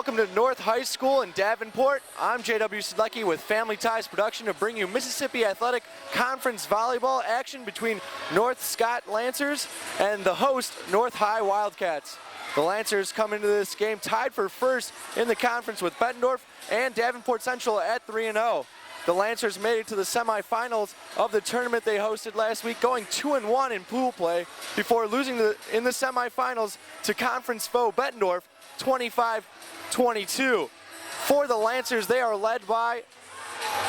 welcome to North High School in Davenport. I'm J.W. Sedlecki with Family Ties Production to bring you Mississippi Athletic Conference volleyball action between North Scott Lancers and the host, North High Wildcats. The Lancers come into this game tied for first in the conference with Bettendorf and Davenport Central at 3-0. The Lancers made it to the semifinals of the tournament they hosted last week, going 2-1 in pool play before losing in the semifinals to conference foe Bettendorf 25-22. For the Lancers, they are led by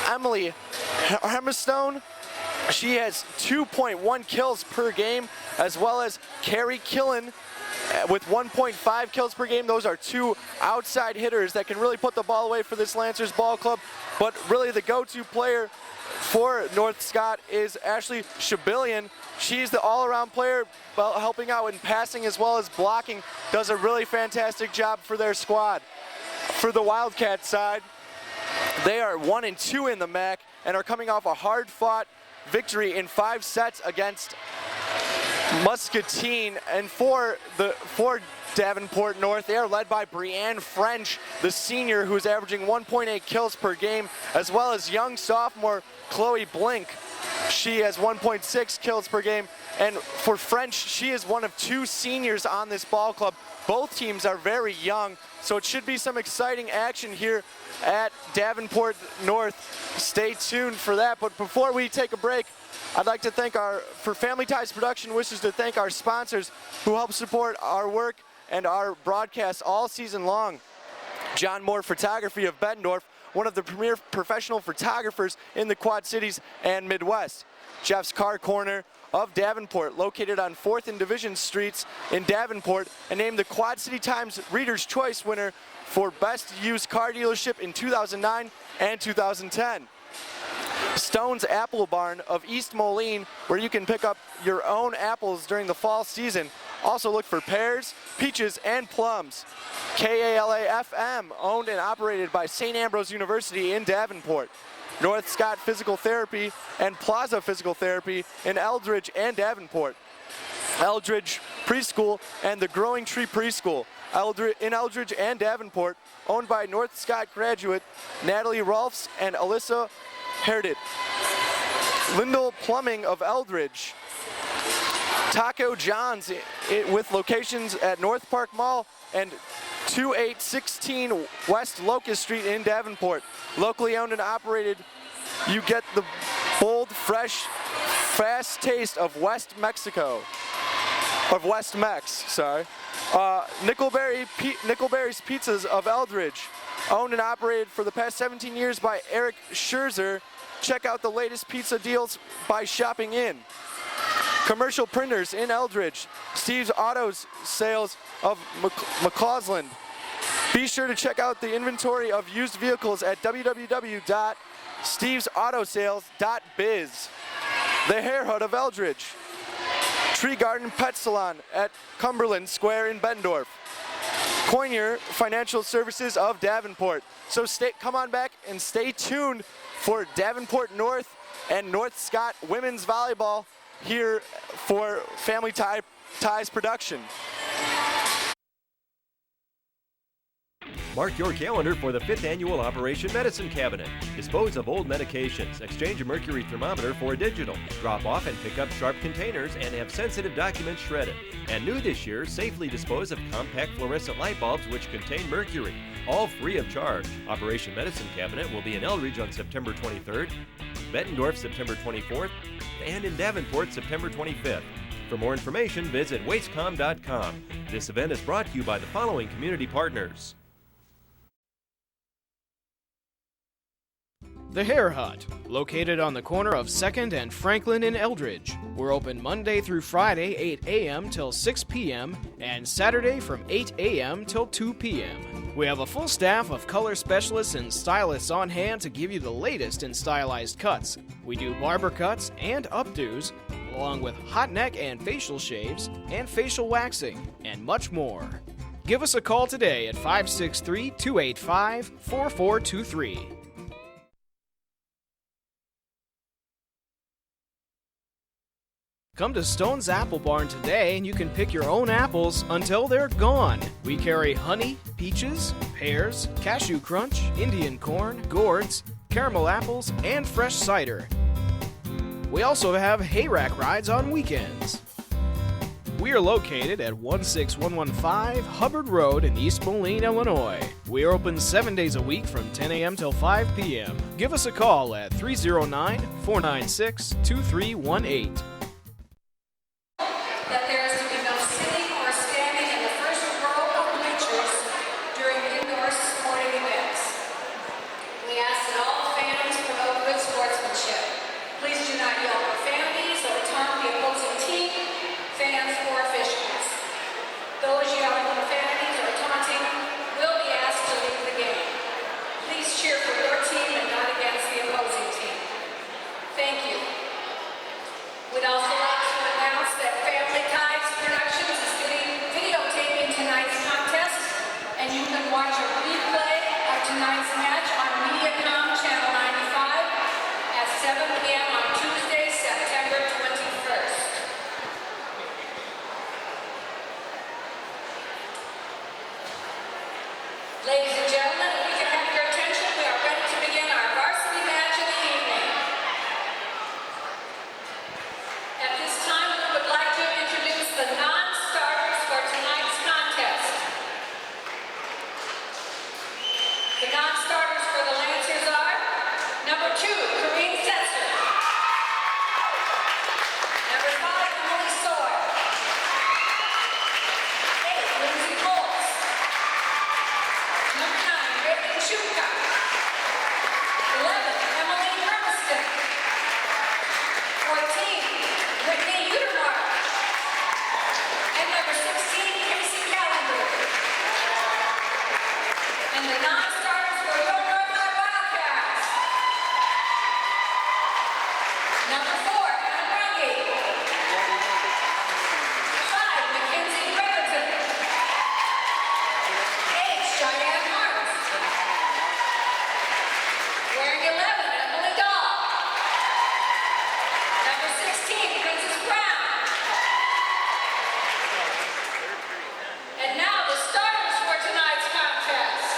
Emily Hemstone. She has 2.1 kills per game, as well as Carrie Killen with 1.5 kills per game. Those are two outside hitters that can really put the ball away for this Lancers ball club. But really the go-to player for North Scott is Ashley Shabillion. She's the all-around player, helping out in passing as well as blocking. Does a really fantastic job for their squad. For the Wildcat side, they are 1-2 in the MAC and are coming off a hard-fought victory in 5 sets against Muscatine. And for Davenport North, they are led by Brianne French, the senior, who's averaging 1.8 kills per game, as well as young sophomore Chloe Blink. She has 1.6 kills per game. And for French, she is one of 2 seniors on this ball club. Both teams are very young, so it should be some exciting action here at Davenport North. Stay tuned for that. But before we take a break, I'd like to thank for Family Ties Production wishes to thank our sponsors who help support our work and our broadcasts all season long. John Moore Photography of Bettendorf, one of the premier professional photographers in the Quad Cities and Midwest. Jeff's Car Corner of Davenport, located on 4th and Division Streets in Davenport, and named the Quad City Times Reader's Choice winner for Best Used Car Dealership in 2009 and 2010. Stone's Apple Barn of East Moline, where you can pick up your own apples during the fall season. Also look for pears, peaches, and plums. KALA-FM, owned and operated by St. Ambrose University in Davenport. North Scott Physical Therapy and Plaza Physical Therapy in Eldridge and Davenport. Eldridge Preschool and the Growing Tree Preschool in Eldridge and Davenport, owned by North Scott graduate Natalie Rolfs and Alyssa Herdit. Lindell Plumbing of Eldridge. Taco John's with locations at North Park Mall and 2816 West Locust Street in Davenport. Locally owned and operated, you get the bold, fresh, fast taste of West Mex, sorry. Nickelberry's Pizzas of Eldridge, owned and operated for the past 17 years by Eric Scherzer. Check out the latest pizza deals by shopping in. Commercial Printers in Eldridge, Steve's Auto Sales of McCausland. Be sure to check out the inventory of used vehicles at www.stevesautosales.biz. The Hair Hut of Eldridge. Tree Garden Pet Salon at Cumberland Square in Bettendorf. Coinier Financial Services of Davenport. So come on back and stay tuned for Davenport North and North Scott women's volleyball here for Family Ties Production. Mark your calendar for the 5th annual Operation Medicine Cabinet. Dispose of old medications, exchange a mercury thermometer for a digital, drop off and pick up sharp containers, and have sensitive documents shredded. And new this year, safely dispose of compact fluorescent light bulbs which contain mercury, all free of charge. Operation Medicine Cabinet will be in Eldridge on September 23rd, Bettendorf September 24th, and in Davenport September 25th. For more information, visit wastecom.com. This event is brought to you by the following community partners. The Hair Hut, located on the corner of 2nd and Franklin in Eldridge. We're open Monday through Friday, 8 a.m. till 6 p.m., and Saturday from 8 a.m. till 2 p.m. We have a full staff of color specialists and stylists on hand to give you the latest in stylized cuts. We do barber cuts and updos, along with hot neck and facial shaves, and facial waxing, and much more. Give us a call today at 563-285-4423. Come to Stone's Apple Barn today and you can pick your own apples until they're gone. We carry honey, peaches, pears, cashew crunch, Indian corn, gourds, caramel apples, and fresh cider. We also have hayrack rides on weekends. We are located at 16115 Hubbard Road in East Moline, Illinois. We are open 7 days a week from 10 a.m. till 5 p.m. Give us a call at 309-496-2318. That there is to be no sitting or standing in the first row of bleachers during indoor sporting events. We ask that all fans promote good sportsmanship. Please do not yell profanities or taunt the opposing team, fans, or officials. Those yelling profanities or taunting will be asked to leave the game. Please cheer for your team and not against the opposing team. Thank you. We'd also like to announce that Family Ties Productions is videotaping tonight's contest, and you can watch a replay of tonight's match on Mediacom Channel 95 at 7 p.m. on Tuesday, September 21st. Ladies and gentlemen, if we can have your attention, we are ready to begin our varsity match of the evening. At this time, we would like to introduce the non-starters for tonight's contest. The non-starters for the Lancers are number 2, Kareem Setzer. Number 5, Emily Soar. 8, Lindsay Bolts. Number 9, Raven Chupka. 11, Emily Hermiston. 14, Whitney Utermark. And number 16, Casey Callender. And the non-starters for your Northside Wildcats. Number 4, Anna Brungy. 5, Mackenzie Breverton. 8, Cheyenne Hart. Wearing 11, Emily Dahl. Number 16, Princess Brown. And now the starters for tonight's contest.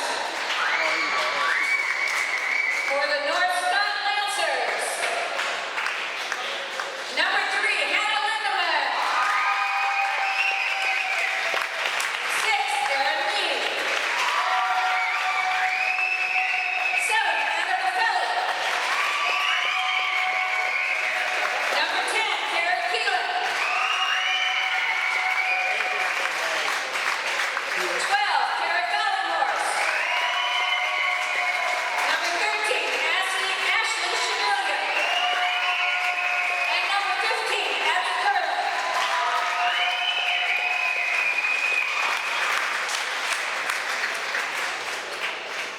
For the Northside Lancers. Number 3, Hannah Lindemann. 6, Erin Reed. 7, Anna Buffelli. Number 10, Kara Keelan. 12, Kara Gallenhorst. Number 13, Ashley Shabilia. And number 15, Abby Curley.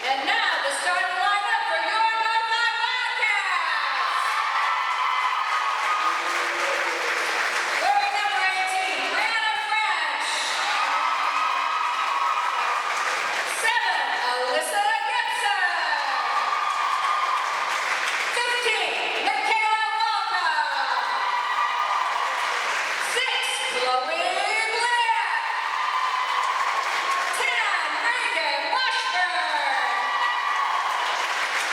And now the starting lineup for your Northside Wildcats. Wearing number 18, Brianna French. 7, Alyssa Gibson. 15, Michaela Walcott. 6, Chloe Blair. 10, Reagan Washburn.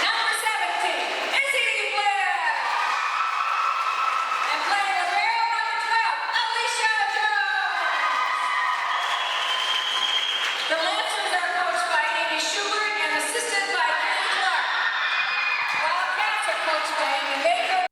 Number 17, Izzy Blair. And playing the rear, number 12, Alicia Jones. The Lancers are coached by Amy Schubert and assisted by Kenny Clark. Wildcats are coached by Amy Baker.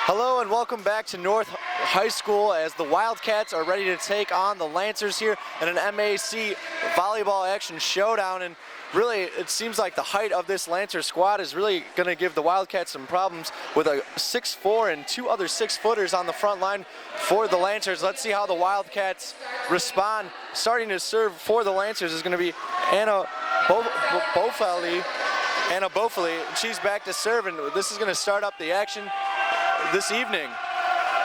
Hello and welcome back to North High School as the Wildcats are ready to take on the Lancers here in an MAC volleyball action showdown. And really, it seems like the height of this Lancer squad is really going to give the Wildcats some problems with a 6'4" and 2 other 6-footers on the front line for the Lancers. Let's see how the Wildcats respond. Starting to serve for the Lancers is going to be Anna Bofeli. She's back to serve, and this is going to start up the action this evening.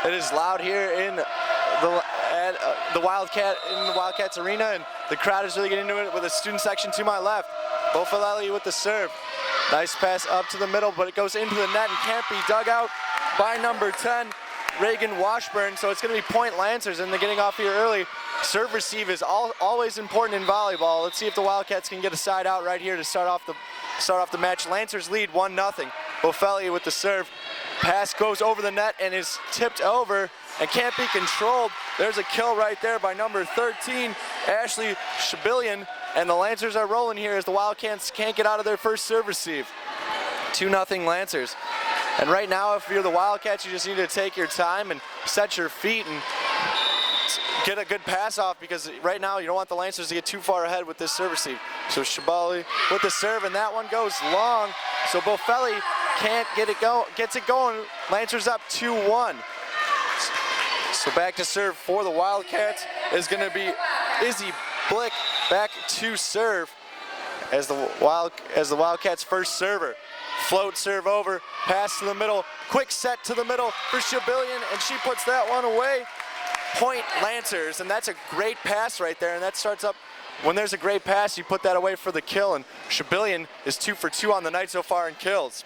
It is loud here in the Wildcats arena, and the crowd is really getting into it with a student section to my left. Bofelelli with the serve. Nice pass up to the middle, but it goes into the net and can't be dug out by number 10, Reagan Washburn. So it's going to be point Lancers, and they're getting off here early. Serve receive is always important in volleyball. Let's see if the Wildcats can get a side out right here to start off the match. Lancers lead 1-0. Bofelli with the serve. Pass goes over the net and is tipped over and can't be controlled. There's a kill right there by number 13, Ashley Shabillion. And the Lancers are rolling here as the Wildcats can't get out of their first serve receive. 2-0 Lancers. And right now, if you're the Wildcats, you just need to take your time and set your feet and get a good pass off, because right now you don't want the Lancers to get too far ahead with this serve receive. So Shabali with the serve, and that one goes long. So Bofelli can't gets it going. Lancers up 2-1. So back to serve for the Wildcats is going to be Izzy Blick back to serve as the Wildcats' first server. Float serve over, pass to the middle, quick set to the middle for Shabillion, and she puts that one away. Point Lancers, and that's a great pass right there, and that starts up, when there's a great pass, you put that away for the kill, and Shabillion is 2 for 2 on the night so far in kills.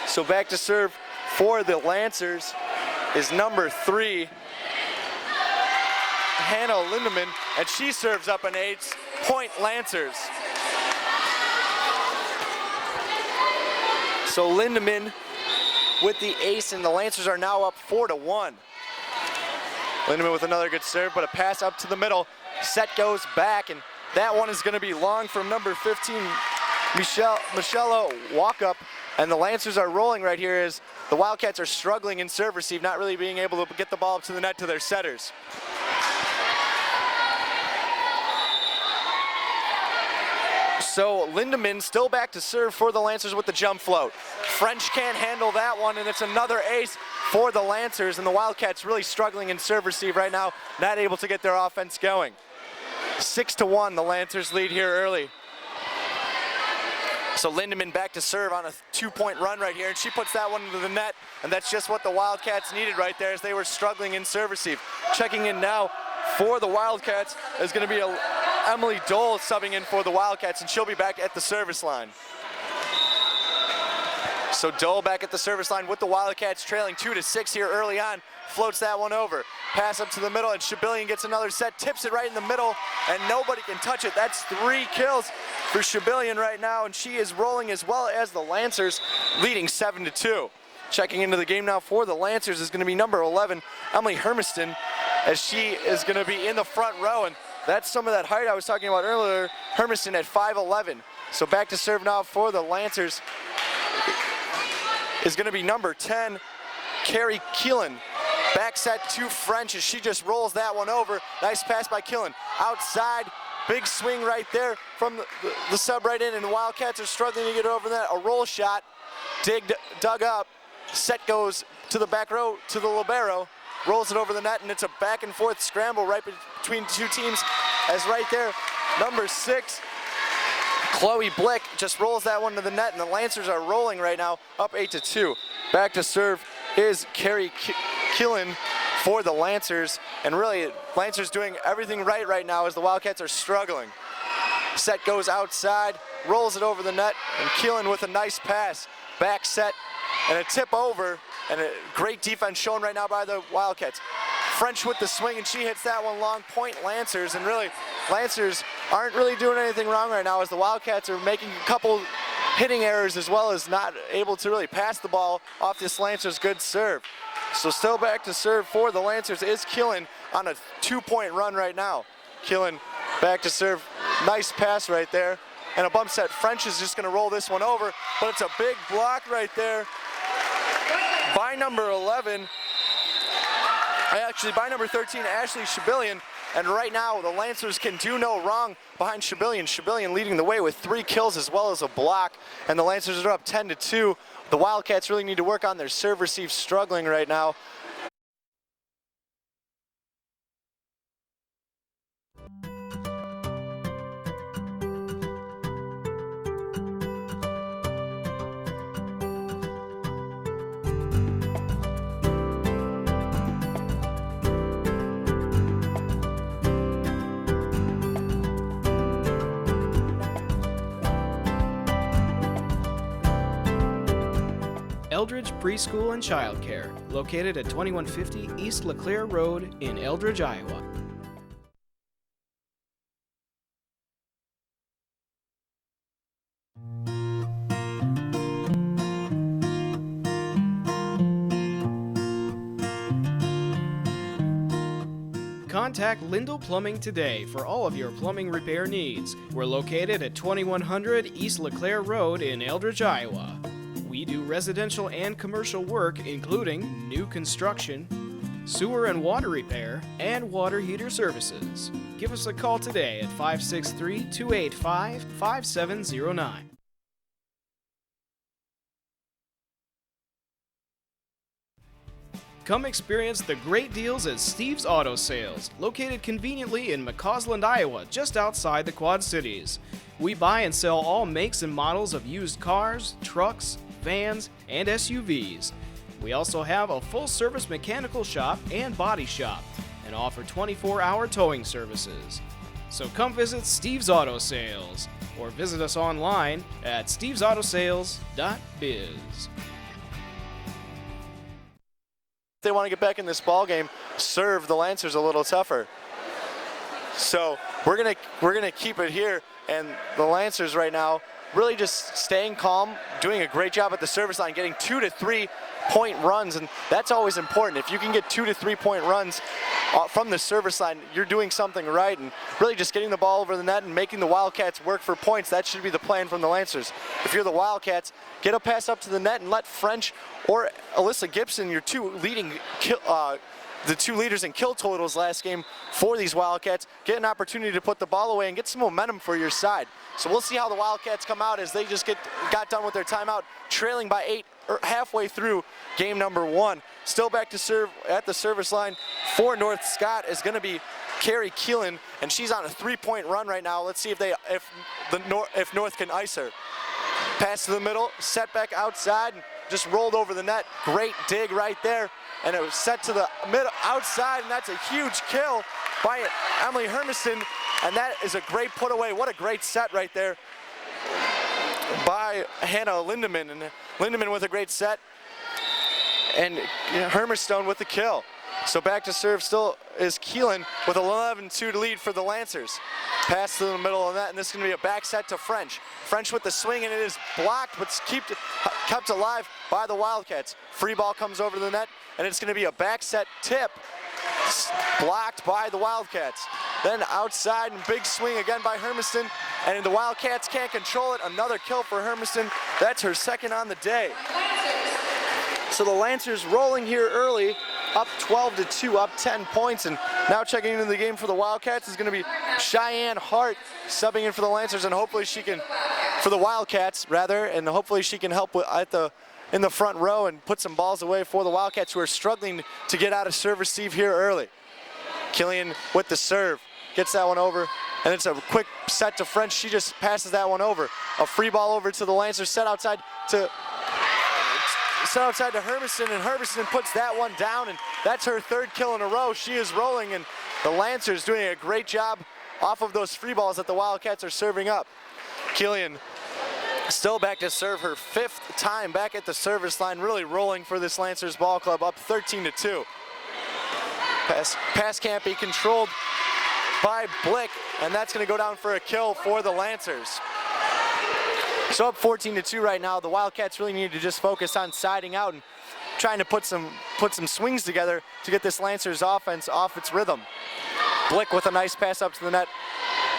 So back to serve for the Lancers is number 3, Hannah Lindemann, and she serves up an ace. Point Lancers. So Lindemann with the ace, and the Lancers are now up 4-1. Lindemann with another good serve, but a pass up to the middle. Set goes back, and that one is going to be long from number 15, Michelle Walkup. And the Lancers are rolling right here as the Wildcats are struggling in serve receive, not really being able to get the ball up to the net to their setters. So Lindemann still back to serve for the Lancers with the jump float. French can't handle that one, and it's another ace for the Lancers, and the Wildcats really struggling in serve receive right now, not able to get their offense going. 6-1, the Lancers lead here early. So Lindemann back to serve on a 2-point run right here, and she puts that one into the net, and that's just what the Wildcats needed right there as they were struggling in serve receive. Checking in now for the Wildcats is going to be Emily Dole subbing in for the Wildcats, and she'll be back at the service line. So Dole back at the service line with the Wildcats trailing 2-6 here early on. Floats that one over. Pass up to the middle, and Shabillion gets another set, tips it right in the middle, and nobody can touch it. That's 3 kills for Shabillion right now, and she is rolling as well as the Lancers, leading 7-2. Checking into the game now for the Lancers is going to be number 11, Emily Hermiston, as she is going to be in the front row, and that's some of that height I was talking about earlier. Hermiston at 5'11". So back to serve now for the Lancers is going to be number 10, Carrie Keelan. Back set to French as she just rolls that one over. Nice pass by Keelan. Outside, big swing right there from the sub right in, and the Wildcats are struggling to get over that. A roll shot, dug up. Set goes to the back row to the libero. Rolls it over the net, and it's a back and forth scramble right between two teams, as right there, number 6, Chloe Blick just rolls that one to the net, and the Lancers are rolling right now, up 8-2. Back to serve is Carrie Keelan for the Lancers, and really, Lancers doing everything right now as the Wildcats are struggling. Set goes outside, rolls it over the net, and Keelan with a nice pass. Back set, and a tip over, and a great defense shown right now by the Wildcats. French with the swing, and she hits that one long. Point Lancers, and really, Lancers aren't really doing anything wrong right now as the Wildcats are making a couple hitting errors as well as not able to really pass the ball off this Lancers good serve. So still back to serve for the Lancers is Keelan on a 2-point run right now. Keelan back to serve, nice pass right there, and a bump set. French is just gonna roll this one over, but it's a big block right there by number 11, actually by number 13, Ashley Shabillion, and right now the Lancers can do no wrong behind Shabillion. Shabillion leading the way with 3 kills as well as a block, and the Lancers are up 10-2. The Wildcats really need to work on their serve receive, struggling right now. Eldridge Preschool and Childcare, located at 2150 East LeClaire Road in Eldridge, Iowa. Contact Lindell Plumbing today for all of your plumbing repair needs. We're located at 2100 East LeClaire Road in Eldridge, Iowa. We do residential and commercial work, including new construction, sewer and water repair, and water heater services. Give us a call today at 563-285-5709. Come experience the great deals at Steve's Auto Sales, located conveniently in McCausland, Iowa, just outside the Quad Cities. We buy and sell all makes and models of used cars, trucks, vans, and SUVs. We also have a full-service mechanical shop and body shop, and offer 24-hour towing services. So come visit Steve's Auto Sales, or visit us online at stevesautosales.biz. If they want to get back in this ball game, serve the Lancers a little tougher. So we're gonna keep it here, and the Lancers right now really just staying calm, doing a great job at the service line, getting 2 to 3 point runs, and that's always important. If you can get 2 to 3 point runs from the service line, you're doing something right, and really just getting the ball over the net and making the Wildcats work for points. That should be the plan from the Lancers. If you're the Wildcats, get a pass up to the net and let French or Alyssa Gibson, your two leading the two leaders in kill totals last game for these Wildcats, get an opportunity to put the ball away and get some momentum for your side. So we'll see how the Wildcats come out as they just got done with their timeout, trailing by 8 halfway through game number 1. Still back to serve at the service line for North Scott is going to be Carrie Keelan, and she's on a 3-point run right now. Let's see if North can ice her. Pass to the middle, set back outside, just rolled over the net. Great dig right there, and it was set to the middle outside, and that's a huge kill by Emily Hermiston, and that is a great put away. What a great set right there by Hannah Lindemann, and Lindemann with a great set, and Hermiston with the kill. So back to serve still is Keelan with an 11-2 lead for the Lancers. Pass to the middle of that, and this is going to be a back set to French. French with the swing, and it is blocked, but kept alive by the Wildcats. Free ball comes over the net, and it's going to be a back set tip, blocked by the Wildcats. Then outside, and big swing again by Hermiston, and the Wildcats can't control it. Another kill for Hermiston. That's her second on the day. So the Lancers rolling here early, up 12-2, up 10 points, and now checking into the game for the Wildcats is going to be Cheyenne Hart, subbing in for the Lancers, and hopefully she can, for the Wildcats rather, and hopefully she can help in the front row and put some balls away for the Wildcats, who are struggling to get out of serve receive here early. Killian with the serve, gets that one over, and it's a quick set to French. She just passes that one over. A free ball over to the Lancers, set outside to Hermiston, and Hermiston puts that one down, and that's her third kill in a row. She is rolling, and the Lancers doing a great job off of those free balls that the Wildcats are serving up. Killian still back to serve, her 5th time back at the service line, really rolling for this Lancers ball club, up 13-2. Pass can't be controlled by Blick, and that's going to go down for a kill for the Lancers. So up 14-2 right now. The Wildcats really need to just focus on siding out and trying to put some swings together to get this Lancers offense off its rhythm. Blick with a nice pass up to the net.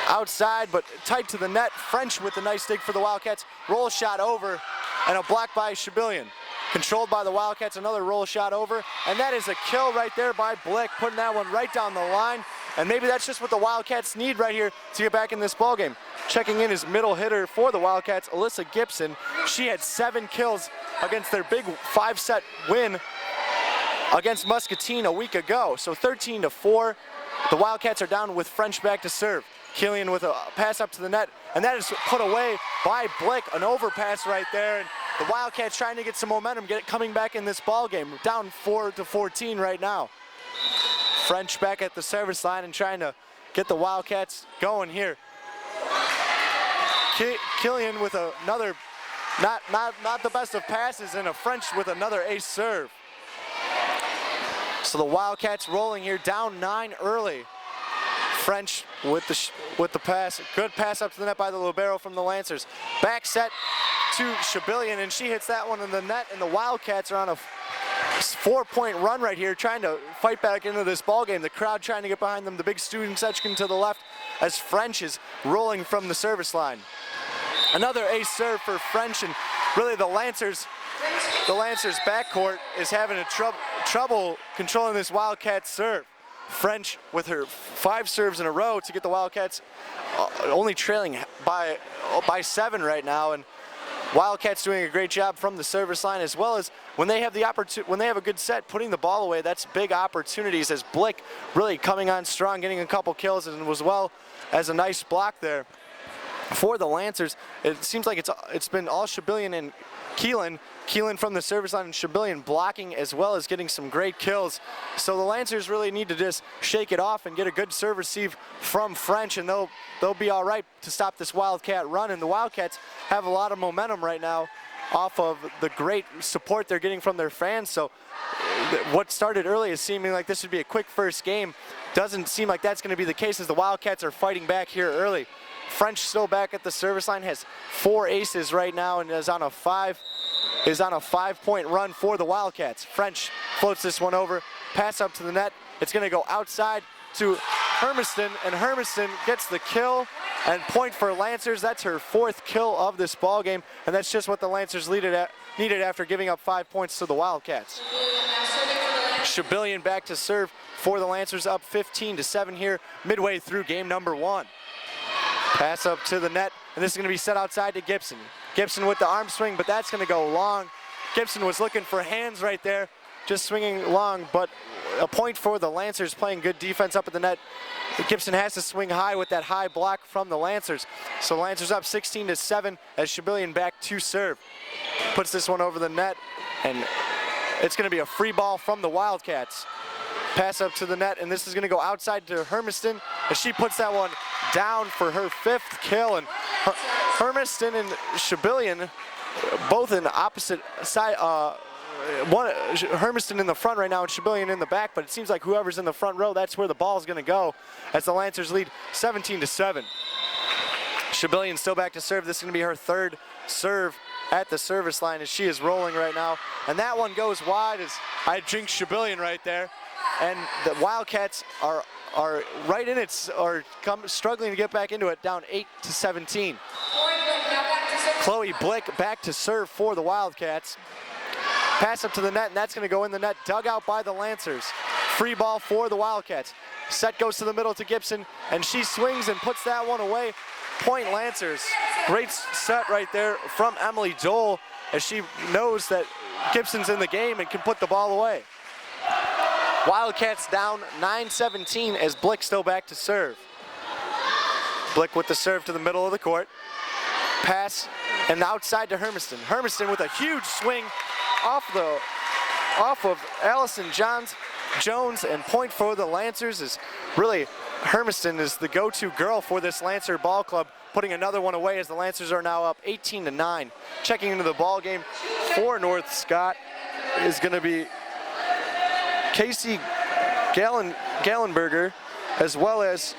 Outside, but tight to the net. French with a nice dig for the Wildcats. Roll shot over, and a block by Shabillion. Controlled by the Wildcats, another roll shot over, and that is a kill right there by Blick, putting that one right down the line. And maybe that's just what the Wildcats need right here to get back in this ballgame. Checking in is middle hitter for the Wildcats, Alyssa Gibson. She had 7 kills against their big 5-set win against Muscatine a week ago. So 13-4. The Wildcats are down with French back to serve. Killian with a pass up to the net, and that is put away by Blick. An overpass right there. And the Wildcats trying to get some momentum, coming back in this ball game. Down 4-14 right now. French back at the service line and trying to get the Wildcats going here. Killian with another not the best of passes, and a French with another ace serve. So the Wildcats rolling here, down 9 early. French with the pass, good pass up to the net by the libero from the Lancers. Back set to Shabillion, and she hits that one in the net, and the Wildcats are on a 4-point run right here, trying to fight back into this ball game. The crowd trying to get behind them. The big student section to the left as French is rolling from the service line. Another ace serve for French, and really the Lancers backcourt is having trouble controlling this Wildcat serve. French with her 5 serves in a row to get the Wildcats only trailing by 7 right now, and Wildcats doing a great job from the service line, as well as when they have a good set, putting the ball away. That's big opportunities, as Blick really coming on strong, getting a couple kills, and as well as a nice block there for the Lancers. It seems like it's been all Shabillion and Keelan from the service line, and Shabillion blocking as well as getting some great kills. So the Lancers really need to just shake it off and get a good serve receive from French, and they'll be all right to stop this Wildcat run. And the Wildcats have a lot of momentum right now off of the great support they're getting from their fans. So what started early is seeming like this would be a quick first game. Doesn't seem like that's going to be the case, as the Wildcats are fighting back here early. French still back at the service line, has 4 aces right now, and is on a 5-point run for the Wildcats. French floats this one over, pass up to the net. It's going to go outside to Hermiston, and Hermiston gets the kill, and point for Lancers. That's her 4th kill of this ball game, and that's just what the Lancers needed after giving up 5 points to the Wildcats. Shabillion back to serve for the Lancers, up 15-7 here midway through game number 1. Pass up to the net, and this is going to be set outside to Gibson. Gibson with the arm swing, but that's going to go long. Gibson was looking for hands right there, just swinging long, but a point for the Lancers, playing good defense up at the net. Gibson has to swing high with that high block from the Lancers. So Lancers up 16-7 as Shabillion back to serve. Puts this one over the net, and it's going to be a free ball from the Wildcats. Pass up to the net, and this is going to go outside to Hermiston, and she puts that one down for her 5th kill. And Hermiston and Shabillion both in opposite side. Hermiston in the front right now and Shabillion in the back, but it seems like whoever's in the front row, that's where the ball is going to go, as the Lancers lead 17-7. Shabillion still back to serve. This is going to be her 3rd serve at the service line, as she is rolling right now, and that one goes wide, as I jinxed Shabillion right there. And the Wildcats are right in it, struggling to get back into it, down 8-17. Chloe Blick back to serve for the Wildcats. Pass up to the net, and that's going to go in the net, dug out by the Lancers. Free ball for the Wildcats. Set goes to the middle to Gibson, and she swings and puts that one away. Point Lancers. Great set right there from Emily Dole, as she knows that Gibson's in the game and can put the ball away. Wildcats down 9-17 as Blick still back to serve. Blick with the serve to the middle of the court. Pass and outside to Hermiston. Hermiston with a huge swing off of Allison Jones, and point for the Lancers. Is really Hermiston is the go-to girl for this Lancer ball club, putting another one away as the Lancers are now up 18-9. Checking into the ball game for North Scott is going to be Casey Gallenberger, as well as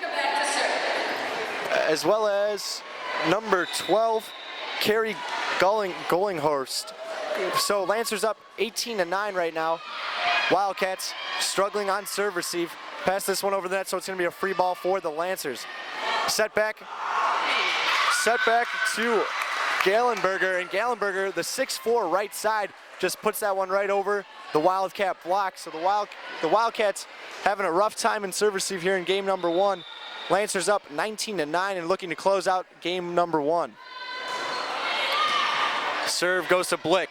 number 12, Carrie Gollinghorst. So Lancers up 18-9 right now. Wildcats struggling on serve receive. Pass this one over the net, so it's going to be a free ball for the Lancers. Set back to Gallenberger, and Gallenberger, the 6'4" right side, just puts that one right over the Wildcat block. So the Wildcats having a rough time in serve receive here in game number 1. Lancers up 19-9 and looking to close out game number 1. Serve goes to Blick.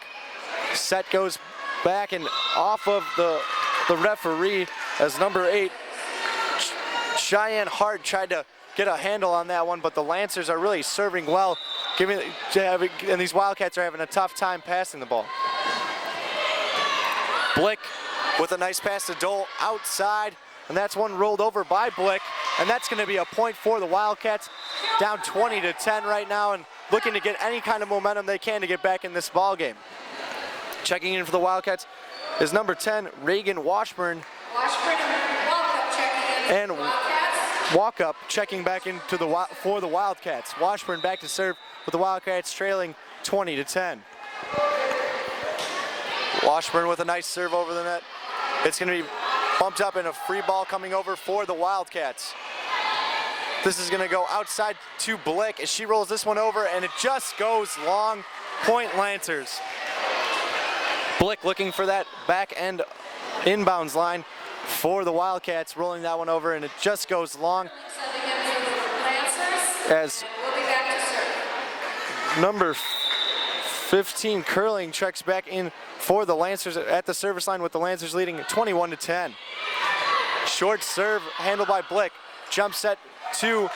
Set goes back and off of the referee, as number 8, Cheyenne Hart, tried to get a handle on that one, but the Lancers are really serving well, and these Wildcats are having a tough time passing the ball. Blick with a nice pass to Dole outside, and that's one rolled over by Blick, and that's going to be a point for the Wildcats, down 20-10 right now, and looking to get any kind of momentum they can to get back in this ball game. Checking in for the Wildcats is number 10, Reagan Washburn. Washburn and Walkup checking in. And Wildcats. Walkup checking back into for the Wildcats. Washburn back to serve with the Wildcats trailing 20-10. Washburn with a nice serve over the net. It's going to be bumped up and a free ball coming over for the Wildcats. This is going to go outside to Blick as she rolls this one over, and it just goes long. Point Lancers. Blick looking for that back end inbounds line for the Wildcats, rolling that one over, and it just goes long. Sending in for the Lancers. As We'll be back to serve. number 15 Curling checks back in for the Lancers at the service line, with the Lancers leading 21-10. Short serve handled by Blick. Jump set to Point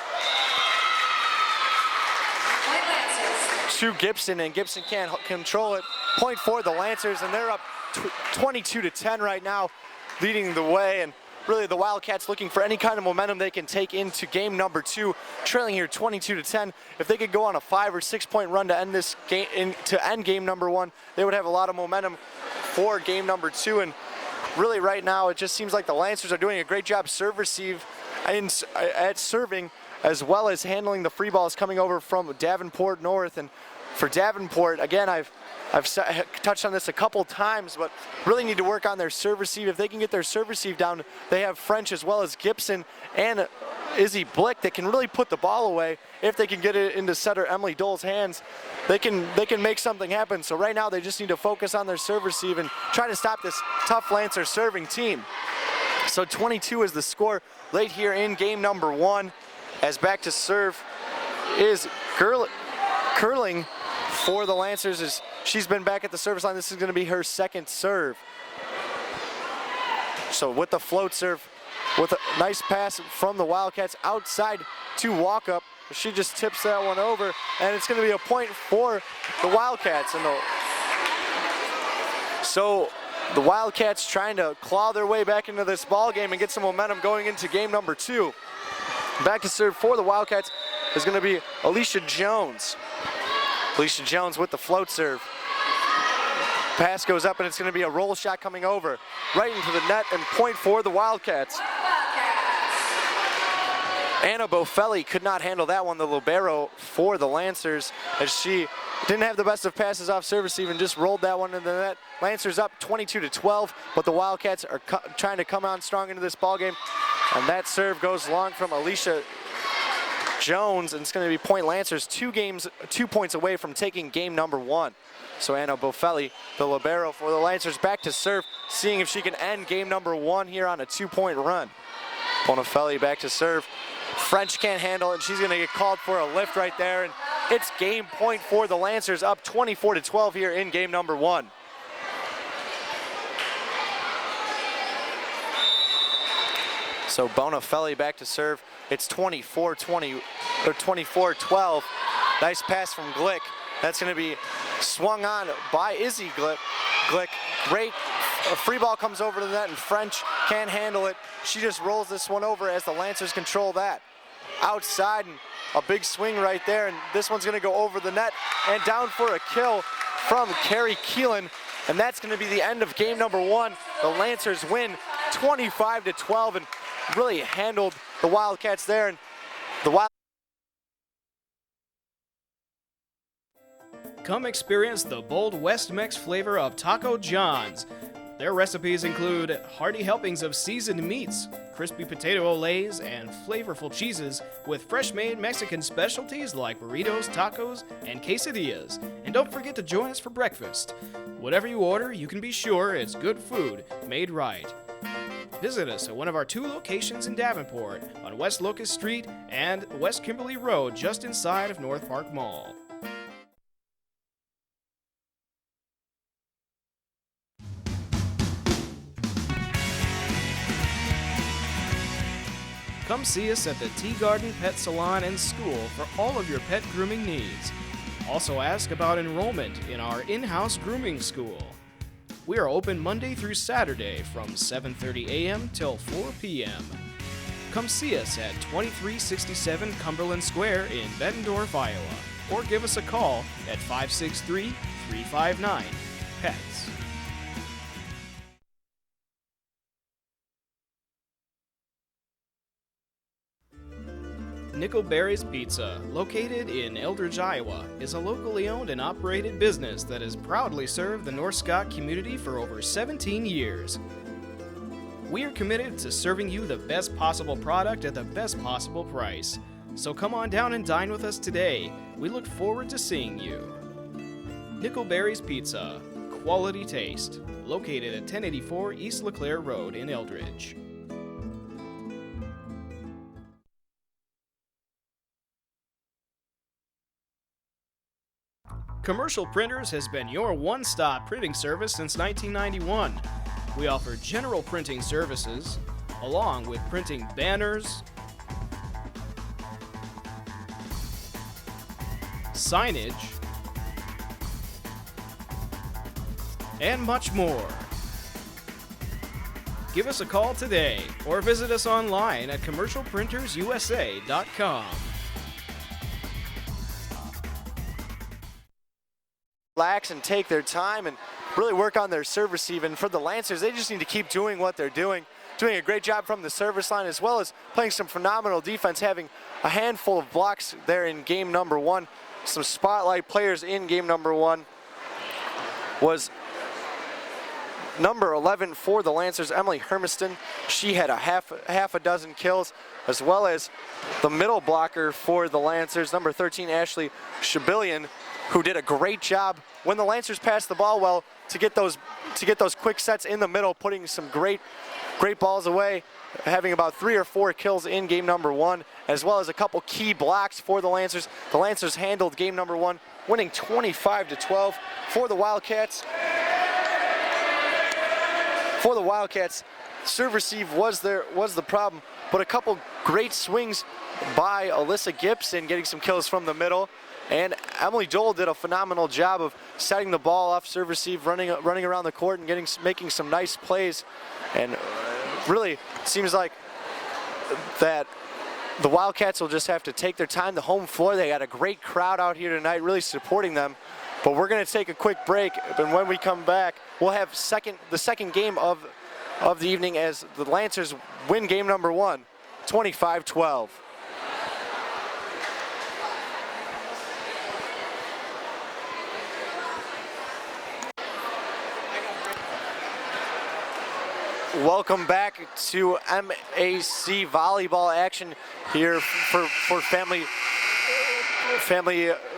Lancers. Gibson, and Gibson can't control it. Point for the Lancers, and they're up 22-10 right now, leading the way. And really the Wildcats looking for any kind of momentum they can take into game number 2, trailing here 22-10. If they could go on a 5 or 6 point run to end this game, to end game number 1, they would have a lot of momentum for game number 2. And really right now it just seems like the Lancers are doing a great job serve-receive at serving, as well as handling the free balls coming over from Davenport North. And for Davenport, again, I've touched on this a couple times, but really need to work on their serve receive. If they can get their serve receive down, they have French as well as Gibson and Izzy Blick that can really put the ball away. If they can get it into setter Emily Dole's hands, they can make something happen. So right now they just need to focus on their serve receive and try to stop this tough Lancer serving team. So 22 is the score late here in game number 1, as back to serve is Curling for the Lancers, as she's been back at the service line. This is going to be her second serve. So with the float serve, with a nice pass from the Wildcats outside to Walkup. She just tips that one over, and it's going to be a point for the Wildcats. So the Wildcats trying to claw their way back into this ball game and get some momentum going into game number 2. Back to serve for the Wildcats is going to be Alicia Jones. Alicia Jones with the float serve. Pass goes up, and it's going to be a roll shot coming over right into the net, and point for the Wildcats. Anna Bofelli could not handle that one, the libero for the Lancers, as she didn't have the best of passes off service, even just rolled that one into the net. Lancers up 22-12, but the Wildcats are trying to come on strong into this ball game, and that serve goes long from Alicia Jones, and it's going to be point Lancers 2 points away from taking game number 1. So Anna Bofelli, the libero for the Lancers, back to serve, seeing if she can end game number 1 here on a 2-point run. Bofelli back to serve. French can't handle it, and she's going to get called for a lift right there, and it's game point for the Lancers, up 24-12 here in game number 1. So Bofelli back to serve. It's 24-12. Nice pass from Glick. That's going to be swung on by Izzy Glick. Great. A free ball comes over to the net, and French can't handle it. She just rolls this one over as the Lancers control that. Outside, and a big swing right there, and this one's going to go over the net and down for a kill from Carrie Keelan, and that's going to be the end of game number 1. The Lancers win 25-12 and really handled the Wildcats there, and the Come experience the bold West Mex flavor of Taco John's. Their recipes include hearty helpings of seasoned meats, crispy potato olays, and flavorful cheeses with fresh-made Mexican specialties like burritos, tacos, and quesadillas. And don't forget to join us for breakfast. Whatever you order, you can be sure it's good food made right. Visit us at one of our 2 locations in Davenport on West Locust Street and West Kimberly Road, just inside of North Park Mall. Come see us at the Tea Garden Pet Salon and School for all of your pet grooming needs. Also ask about enrollment in our in-house grooming school. We are open Monday through Saturday from 7:30 a.m. till 4 p.m. Come see us at 2367 Cumberland Square in Bettendorf, Iowa. or give us a call at 563-359-PETS. Nickelberry's Pizza, located in Eldridge, Iowa, is a locally owned and operated business that has proudly served the North Scott community for over 17 years. We are committed to serving you the best possible product at the best possible price. So come on down and dine with us today. We look forward to seeing you. Nickelberry's Pizza, quality taste, located at 1084 East LeClaire Road in Eldridge. Commercial Printers has been your one-stop printing service since 1991. We offer general printing services, along with printing banners, signage, and much more. Give us a call today or visit us online at commercialprintersusa.com. Relax and take their time and really work on their serve receive. And for the Lancers, they just need to keep doing what they're doing a great job from the service line, as well as playing some phenomenal defense, having a handful of blocks there in game number one. Some spotlight players in game number one was number 11 for the Lancers, Emily Hermiston. She had a half a dozen kills, as well as the middle blocker for the Lancers, number 13, Ashley Shabillion, who did a great job when the Lancers passed the ball well to get those quick sets in the middle, putting some great balls away, having about 3 or 4 kills in game number one, as well as a couple key blocks for the Lancers. The Lancers handled game number one, winning 25-12 for the Wildcats. For the Wildcats, serve receive was the problem, but a couple great swings by Alyssa Gibson, getting some kills from the middle. And Emily Dole did a phenomenal job of setting the ball off serve receive, running around the court and making some nice plays. And really seems like that the Wildcats will just have to take their time. The home floor, they got a great crowd out here tonight, really supporting them. But we're going to take a quick break, and when we come back, we'll have the second game of the evening as the Lancers win game number one, 25-12. Welcome back to MAC volleyball action here for Family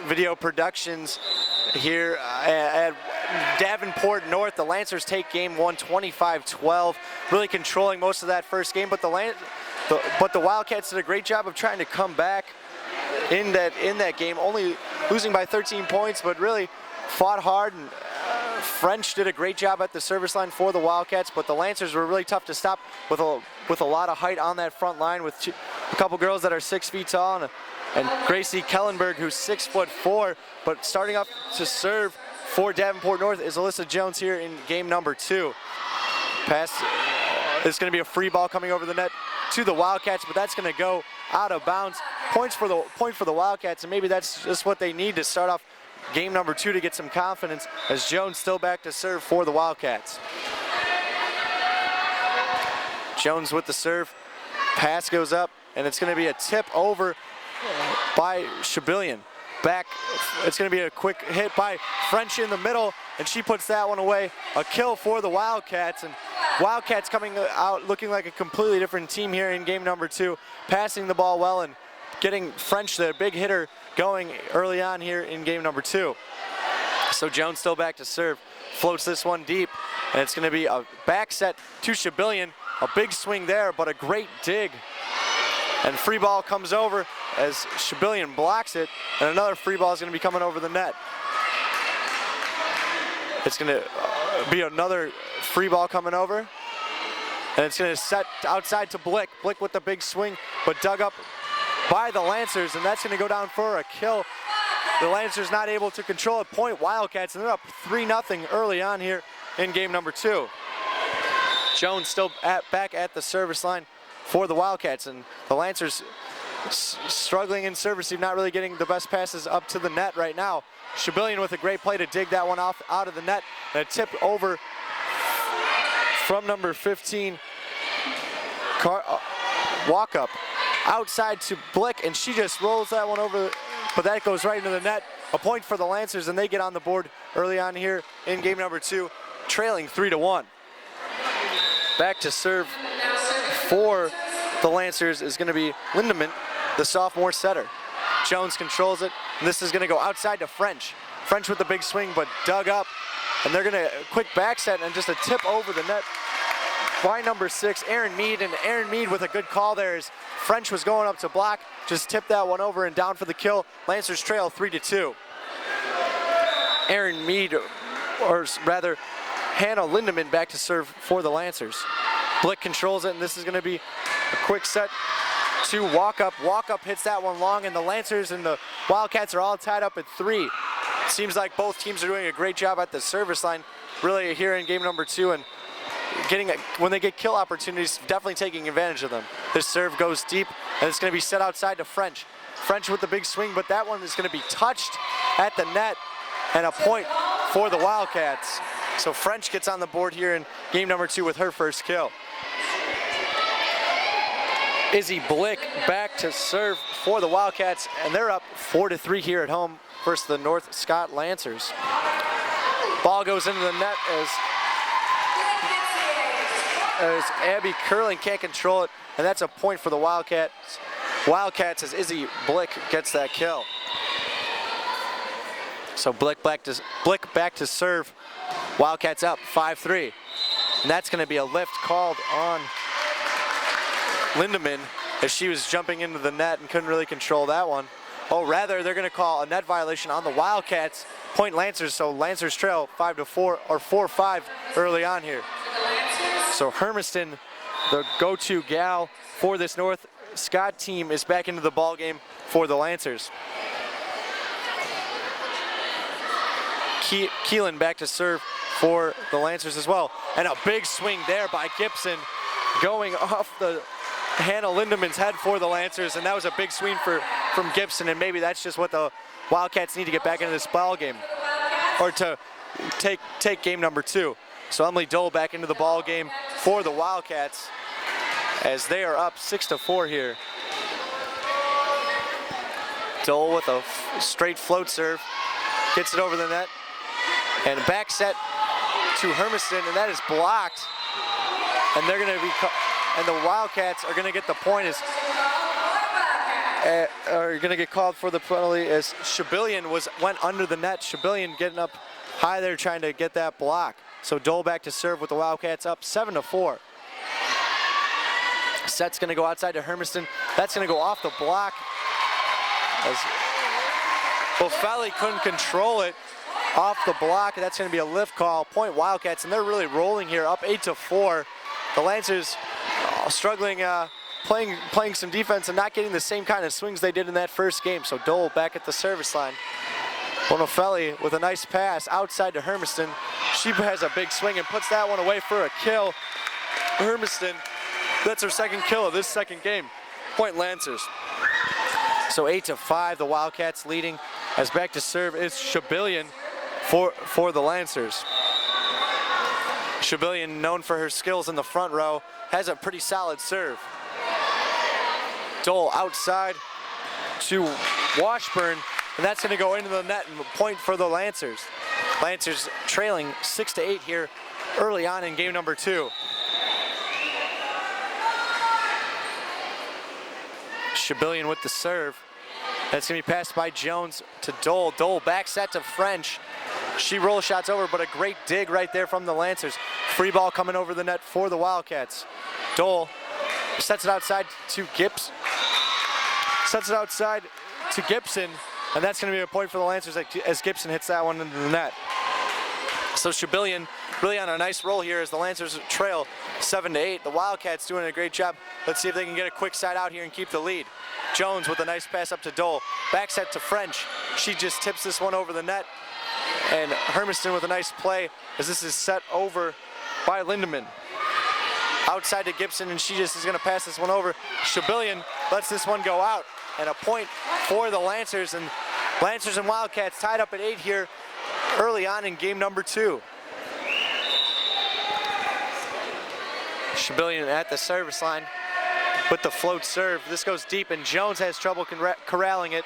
Video Productions here at Davenport North. The Lancers take game one 25-12, really controlling most of that first game, but the Wildcats did a great job of trying to come back in that game, only losing by 13 points, but really fought hard. And French did a great job at the service line for the Wildcats, but the Lancers were really tough to stop with a lot of height on that front line, with a couple girls that are 6 feet tall and Gracie Kellenberg, who's 6'4". But starting up to serve for Davenport North is Alyssa Jones here in game number two. Pass is going to be a free ball coming over the net to the Wildcats, but that's going to go out of bounds. Point for the Wildcats, and maybe that's just what they need to start off game number two to get some confidence, as Jones still back to serve for the Wildcats. Jones with the serve, pass goes up, and it's going to be a tip over by Shabillion. Back, it's going to be a quick hit by French in the middle, and she puts that one away. A kill for the Wildcats, and Wildcats coming out looking like a completely different team here in game number two, passing the ball well and getting French, the big hitter, going early on here in game number two. So Jones still back to serve, floats this one deep, and it's going to be a back set to Shabillion. A big swing there, but a great dig. And free ball comes over as Shabillion blocks it, and another free ball is going to be coming over the net. It's going to be another free ball coming over, and it's going to set outside to Blick. Blick with the big swing, but dug up by the Lancers, and that's going to go down for a kill. The Lancers not able to control it. Point Wildcats, and they're up 3-0 early on here in game number two. Jones still back at the service line for the Wildcats, and the Lancers struggling in serve receive, not really getting the best passes up to the net right now. Shabilian with a great play to dig that one off out of the net. And a tip over from number 15, walk up outside to Blick, and she just rolls that one over, but that goes right into the net. A point for the Lancers, and they get on the board early on here in game number 2, trailing 3-1. Back to serve for the Lancers is going to be Lindemann, the sophomore setter. Jones controls it, and this is going to go outside to French. French with the big swing, but dug up, and they're going to quick back set and just a tip over the net by number 6, Aaron Mead, and Aaron Mead with a good call there as French was going up to block, just tipped that one over and down for the kill. Lancers trail 3-2. Aaron Mead, or rather Hannah Lindemann, back to serve for the Lancers. Blick controls it, and this is going to be a quick set to walk up. Walk up hits that one long, and the Lancers and the Wildcats are all tied up at 3. It seems like both teams are doing a great job at the service line, really here in game number 2, and when they get kill opportunities, definitely taking advantage of them. This serve goes deep, and it's going to be set outside to French. French with the big swing, but that one is going to be touched at the net, and a point for the Wildcats. So French gets on the board here in game number 2 with her first kill. Izzy Blick back to serve for the Wildcats, and they're up 4-3 here at home versus the North Scott Lancers. Ball goes into the net as Abby Curling can't control it, and that's a point for the Wildcats. Wildcats as Izzy Blick gets that kill. So Blick back to serve. Wildcats up 5-3. And that's going to be a lift called on Lindemann as she was jumping into the net and couldn't really control that one. Oh, rather, they're going to call a net violation on the Wildcats. Point Lancers, so Lancers trail 5-4 or 4-5 early on here. So Hermiston, the go-to gal for this North Scott team, is back into the ball game for the Lancers. Keelan back to serve for the Lancers as well. And a big swing there by Gibson going off the Hannah Lindemann's head for the Lancers, and that was a big swing from Gibson, and maybe that's just what the Wildcats need to get back into this ball game, or to take game number 2. So Emily Dole back into the ball game for the Wildcats as they are up 6-4 here. Dole with a straight float serve, gets it over the net, and back set to Hermiston, and that is blocked. And they're going to be, and the Wildcats are going to get the point as, are going to get called for the penalty as Shabilian went under the net. Shabilian getting up high there trying to get that block. So Dole back to serve with the Wildcats up 7-4. Set's going to go outside to Hermiston. That's going to go off the block as Bofelli couldn't control it off the block, and that's going to be a lift call. Point Wildcats, and they're really rolling here, up 8-4. The Lancers struggling, playing some defense and not getting the same kind of swings they did in that first game. So Dole back at the service line. Bonofelli with a nice pass outside to Hermiston. She has a big swing and puts that one away for a kill. Hermiston, that's her second kill of this second game. Point Lancers. So 8-5, the Wildcats leading, as back to serve is Shabilian for the Lancers. Shabilian, known for her skills in the front row, has a pretty solid serve. Dole outside to Washburn, and that's going to go into the net and point for the Lancers. Lancers trailing 6-8 here early on in game number 2. Shabilian with the serve. That's going to be passed by Jones to Dole. Dole back set to French. She roll shots over, but a great dig right there from the Lancers. Free ball coming over the net for the Wildcats. Dole sets it outside to Gibson. And that's going to be a point for the Lancers as Gibson hits that one into the net. So Shabilian really on a nice roll here as the Lancers trail 7-8. The Wildcats doing a great job. Let's see if they can get a quick side out here and keep the lead. Jones with a nice pass up to Dole. Back set to French. She just tips this one over the net. And Hermiston with a nice play as this is set over by Lindemann. outside to Gibson, and she just is going to pass this one over. Shabilian lets this one go out, and a point for the Lancers. And Lancers and Wildcats tied up at 8 here early on in game number 2. Shabilian at the service line with the float serve. This goes deep, and Jones has trouble corralling it.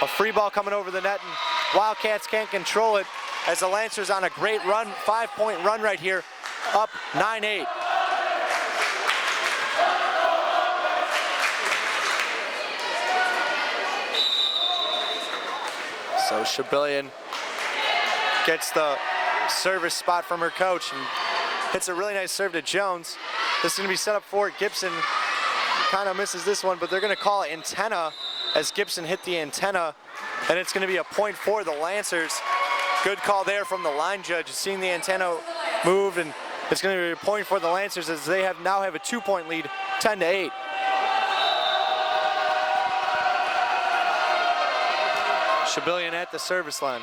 A free ball coming over the net, and Wildcats can't control it as the Lancers on a great run, 5-point run right here, up 9-8. So Shabilian gets the service spot from her coach and hits a really nice serve to Jones. This is going to be set up for Gibson. Kind of misses this one, but they're going to call it antenna as Gibson hit the antenna, and it's going to be a point for the Lancers. Good call there from the line judge, seeing the antenna move, and it's going to be a point for the Lancers as they now have a 2-point lead, 10-8. Shabilian at the service line.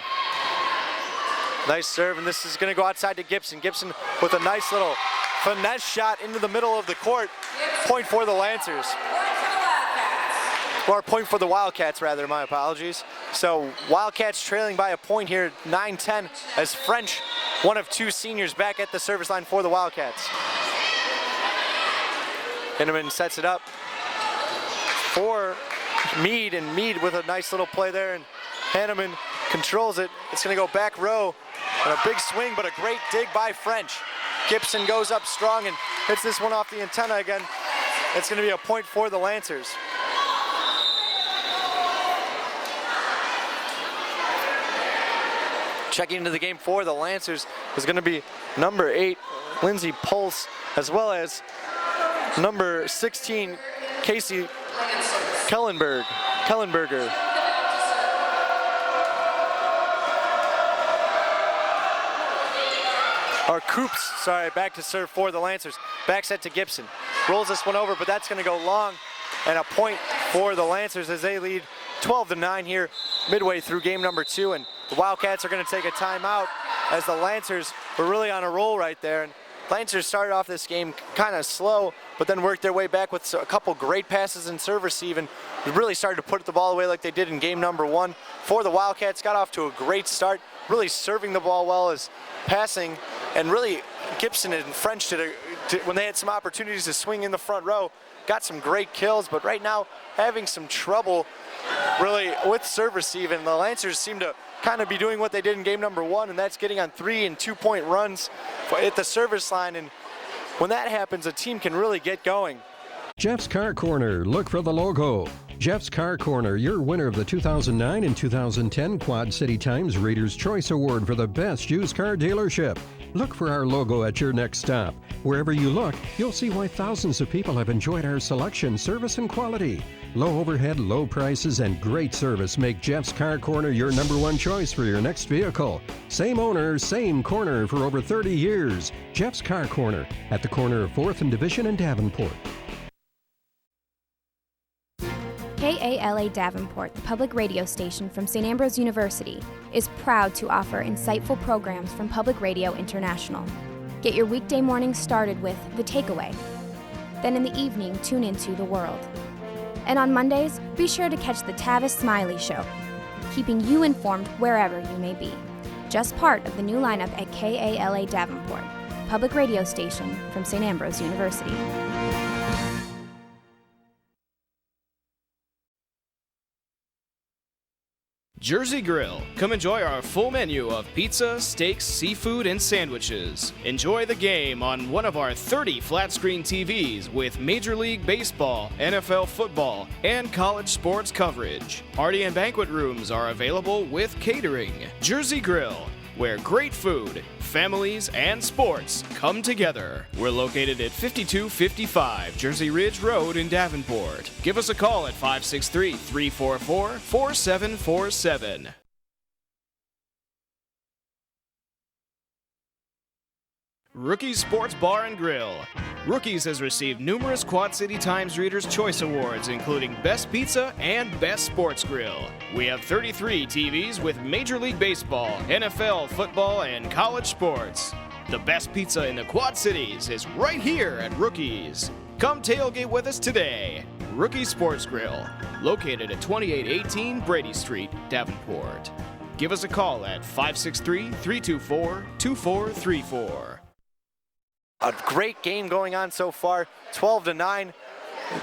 Nice serve, and this is going to go outside to Gibson. Gibson with a nice little finesse shot into the middle of the court. Point for the Lancers. Or point for the Wildcats, rather, my apologies. So Wildcats trailing by a point here, 9-10, as French, one of 2 seniors, back at the service line for the Wildcats. Hinneman sets it up for Meade, and Meade with a nice little play there, and Hanneman controls it. It's going to go back row, and a big swing, but a great dig by French. Gibson goes up strong and hits this one off the antenna again. It's going to be a point for the Lancers. Checking into the game for the Lancers is going to be number 8, Lindsay Pulse, as well as number 16, Casey Kellenberger. Or Coops, sorry, back to serve for the Lancers. Back set to Gibson. Rolls this one over, but that's going to go long. And a point for the Lancers as they lead 12-9 here midway through game number 2. And the Wildcats are going to take a timeout as the Lancers were really on a roll right there. And Lancers started off this game kind of slow, but then worked their way back with a couple great passes and serve receive, and really started to put the ball away like they did in game number 1. For the Wildcats, got off to a great start, really serving the ball well as passing, and really Gibson and French when they had some opportunities to swing in the front row, got some great kills, but right now having some trouble really with serve receive, and the Lancers seem to kind of be doing what they did in game number 1, and that's getting on 3- and 2-point runs at the service line, and when that happens, a team can really get going. Jeff's Car Corner, look for the logo. Jeff's Car Corner, your winner of the 2009 and 2010 Quad City Times Reader's Choice Award for the best used car dealership. Look for our logo at your next stop. Wherever you look, you'll see why thousands of people have enjoyed our selection, service, and quality. Low overhead, low prices, and great service make Jeff's Car Corner your #1 choice for your next vehicle. Same owner, same corner for over 30 years. Jeff's Car Corner at the corner of 4th and Division in Davenport. KALA Davenport, the public radio station from St. Ambrose University, is proud to offer insightful programs from Public Radio International. Get your weekday mornings started with The Takeaway. Then in the evening, tune into The World. And on Mondays, be sure to catch the Tavis Smiley Show, keeping you informed wherever you may be. Just part of the new lineup at KALA Davenport, public radio station from St. Ambrose University. Jersey Grill. Come enjoy our full menu of pizza, steaks, seafood, and sandwiches. Enjoy the game on one of our 30 flat-screen TVs with Major League Baseball, NFL football, and college sports coverage. Party and banquet rooms are available with catering. Jersey Grill, where great food, families, and sports come together. We're located at 5255 Jersey Ridge Road in Davenport. Give us a call at 563-344-4747. Rookies Sports Bar and Grill. Rookies has received numerous Quad City Times Reader's Choice Awards, including Best Pizza and Best Sports Grill. We have 33 TVs with Major League Baseball, NFL, football, and college sports. The best pizza in the Quad Cities is right here at Rookie's. Come tailgate with us today. Rookie's Sports Grill, located at 2818 Brady Street, Davenport. Give us a call at 563-324-2434. A great game going on so far, 12-9.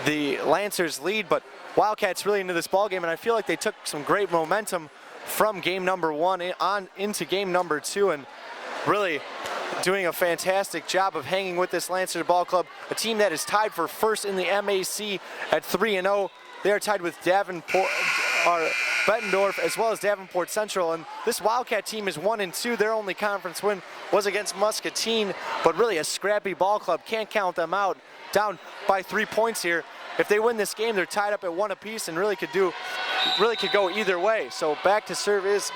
The Lancers lead, but Wildcats really into this ball game, and I feel like they took some great momentum from game number 1 on into game number 2, and really doing a fantastic job of hanging with this Lancers ball club, a team that is tied for first in the MAC at 3-0. They are tied with Davenport, or Bettendorf, as well as Davenport Central, and this Wildcat team is 1-2. Their only conference win was against Muscatine, but really a scrappy ball club. Can't count them out. Down by 3 points here. If they win this game, they're tied up at 1 apiece and really could go either way. So back to serve is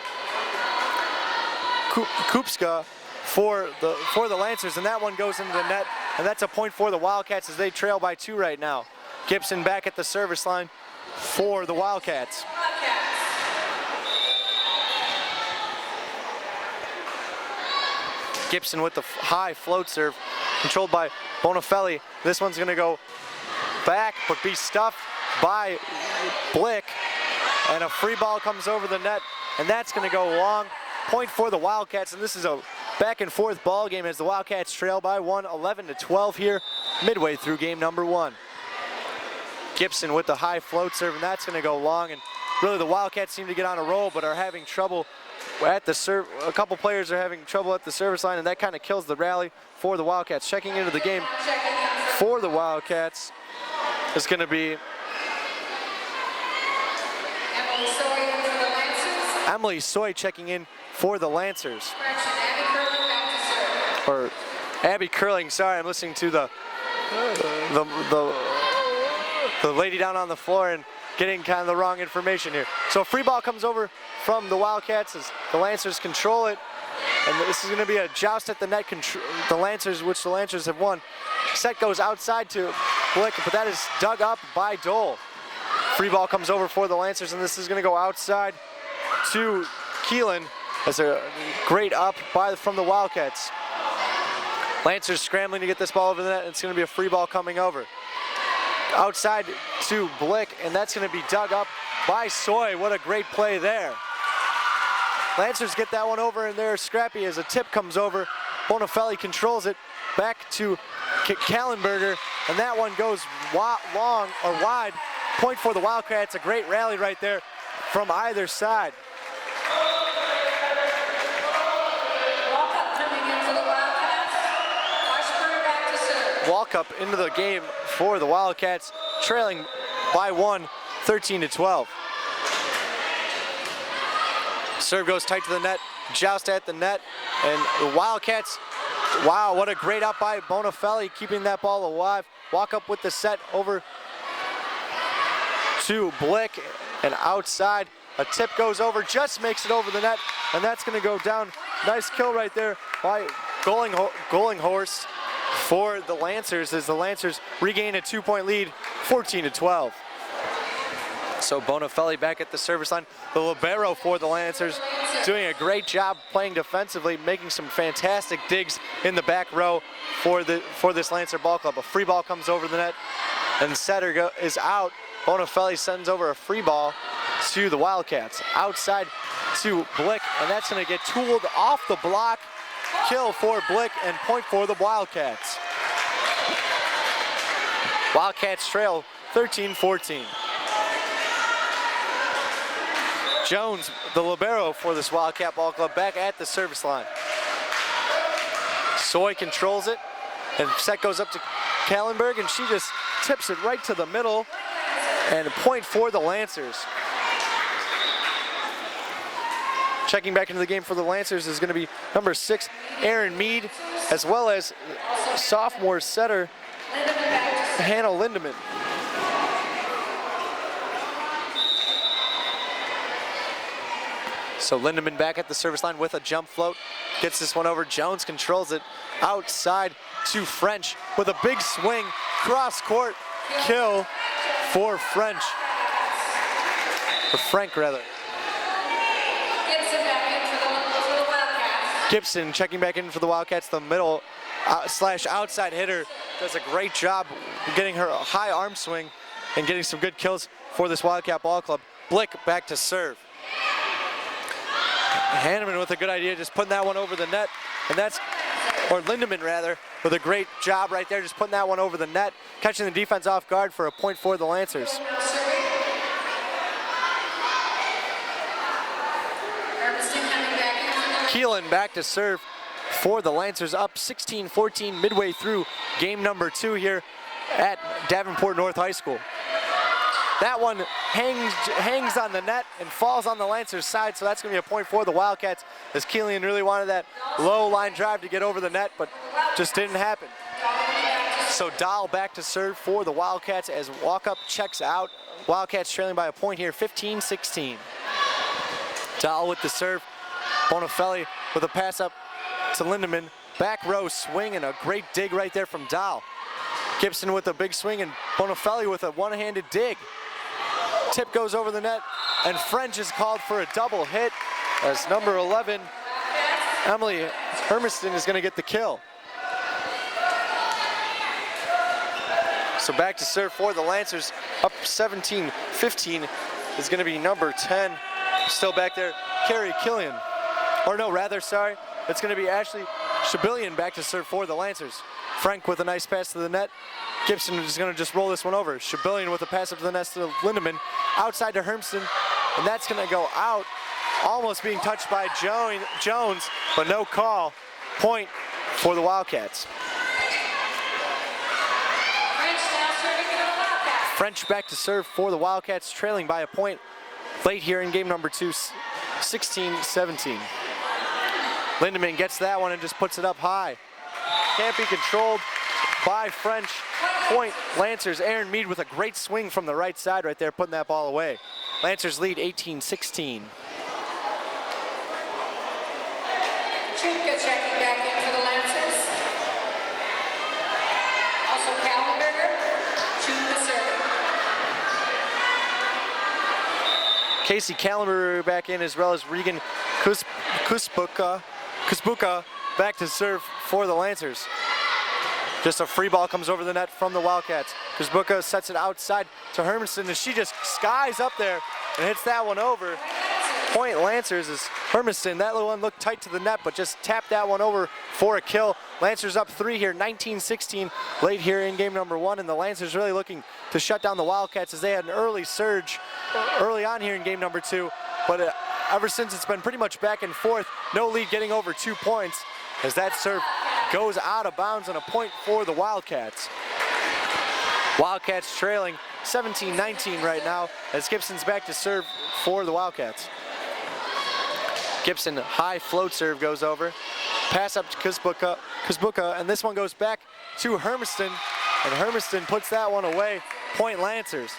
Kupska for the Lancers, and that one goes into the net, and that's a point for the Wildcats as they trail by 2 right now. Gibson back at the service line for the Wildcats. Gibson with the high float serve, controlled by Bonafelli. This one's gonna go back, but be stuffed by Blick, and a free ball comes over the net, and that's gonna go long. Point for the Wildcats, and this is a back and forth ball game as the Wildcats trail by 1, 11-12 here, midway through game number 1. Gibson with the high float serve, and that's gonna go long, and really the Wildcats seem to get on a roll, but are having trouble at the serve. A couple players are having trouble at the service line, and that kind of kills the rally for the Wildcats. Checking into the game for the Wildcats is going to be Emily Soy checking in for the Lancers. Or Abby Curling, sorry, I'm listening to the lady down on the floor and getting kind of the wrong information here. So a free ball comes over from the Wildcats as the Lancers control it. And this is going to be a joust at the net, the Lancers have won. Set goes outside to Blick, but that is dug up by Dole. Free ball comes over for the Lancers, and this is going to go outside to Keelan. That's a great up from the Wildcats. Lancers scrambling to get this ball over the net, and it's going to be a free ball coming over. Outside to Blick, and that's going to be dug up by Soy. What a great play there. Lancers get that one over, and they're scrappy as a tip comes over. Bonafelli controls it back to Kallenberger, and that one goes long or wide. Point for the Wildcats. A great rally right there from either side. Walkup into the game for the Wildcats, trailing by 1, 13-12. Serve goes tight to the net, joust at the net, and the Wildcats, wow, what a great up by Bonafelli, keeping that ball alive. Walk up with the set over to Blick, and outside, a tip goes over, just makes it over the net, and that's gonna go down. Nice kill right there by Gollinghorst for the Lancers as the Lancers regain a 2-point lead, 14-12. So Bonafelli back at the service line. The libero for the Lancers doing a great job playing defensively, making some fantastic digs in the back row for this Lancer ball club. A free ball comes over the net, and setter is out. Bonafelli sends over a free ball to the Wildcats. Outside to Blick, and that's going to get tooled off the block. Kill for Blick, and point for the Wildcats. Wildcats trail 13-14. Jones, the libero for this Wildcat ball club, back at the service line. Soy controls it, and set goes up to Kallenberg, and she just tips it right to the middle, and a point for the Lancers. Checking back into the game for the Lancers is going to be number 6, Aaron Mead, as well as sophomore setter Hannah Lindemann. So Lindemann back at the service line with a jump float. Gets this one over. Jones controls it outside to French with a big swing. Cross court kill for French. Or Frank, rather. Gibson checking back in for the Wildcats. The middle slash outside hitter does a great job getting her high arm swing and getting some good kills for this Wildcat ball club. Blick back to serve. Hanneman with a good idea, just putting that one over the net, and that's, or Lindemann rather, with a great job right there, just putting that one over the net, catching the defense off guard for a point for the Lancers. Keelan back to serve for the Lancers, up 16-14 midway through game number 2 here at Davenport North High School. That one hangs on the net and falls on the Lancers side, so that's going to be a point for the Wildcats, as Keelan really wanted that low line drive to get over the net, but just didn't happen. So Dahl back to serve for the Wildcats as walk-up checks out. Wildcats trailing by a point here, 15-16. Dahl with the serve. Bonifelli with a pass up to Lindemann. Back row swing and a great dig right there from Dahl. Gibson with a big swing and Bonifelli with a one-handed dig. Tip goes over the net, and French is called for a double hit as number 11, Emily Hermiston, is going to get the kill. So back to serve for the Lancers, up 17-15 is going to be number 10, still back there, Carrie Killian. Or no, rather, sorry, it's going to be Ashley Shabilian back to serve for the Lancers. Frank with a nice pass to the net. Gibson is going to just roll this one over. Shabilian with a pass up to the net to Lindemann. Outside to Hermston, and that's going to go out. Almost being touched by Jones, but no call. Point for the Wildcats. French back to serve for the Wildcats, trailing by a point late here in game number 2, 16-17. Lindemann gets that one and just puts it up high. Can't be controlled by French. Point Lancers. Aaron Mead with a great swing from the right side right there, putting that ball away. Lancers lead 18-16. Chupka checking back in for the Lancers. Also Kallenberger, Chupka serving. Casey Kallenberger back in, as well as Regan Kusbuka back to serve for the Lancers. Just a free ball comes over the net from the Wildcats. Kusbuka sets it outside to Hermiston, and she just skies up there and hits that one over. Point Lancers is Hermiston. That little one looked tight to the net, but just tapped that one over for a kill. Lancers up 3 here, 19-16, late here in game number 1, and the Lancers really looking to shut down the Wildcats as they had an early surge early on here in game number 2, but ever since it's been pretty much back and forth. No lead getting over 2 points as that serve goes out of bounds, and a point for the Wildcats. Wildcats trailing 17-19 right now as Gibson's back to serve for the Wildcats. Gibson, high float serve goes over. Pass up to Kusbuka, and this one goes back to Hermiston, and Hermiston puts that one away. Point Lancers.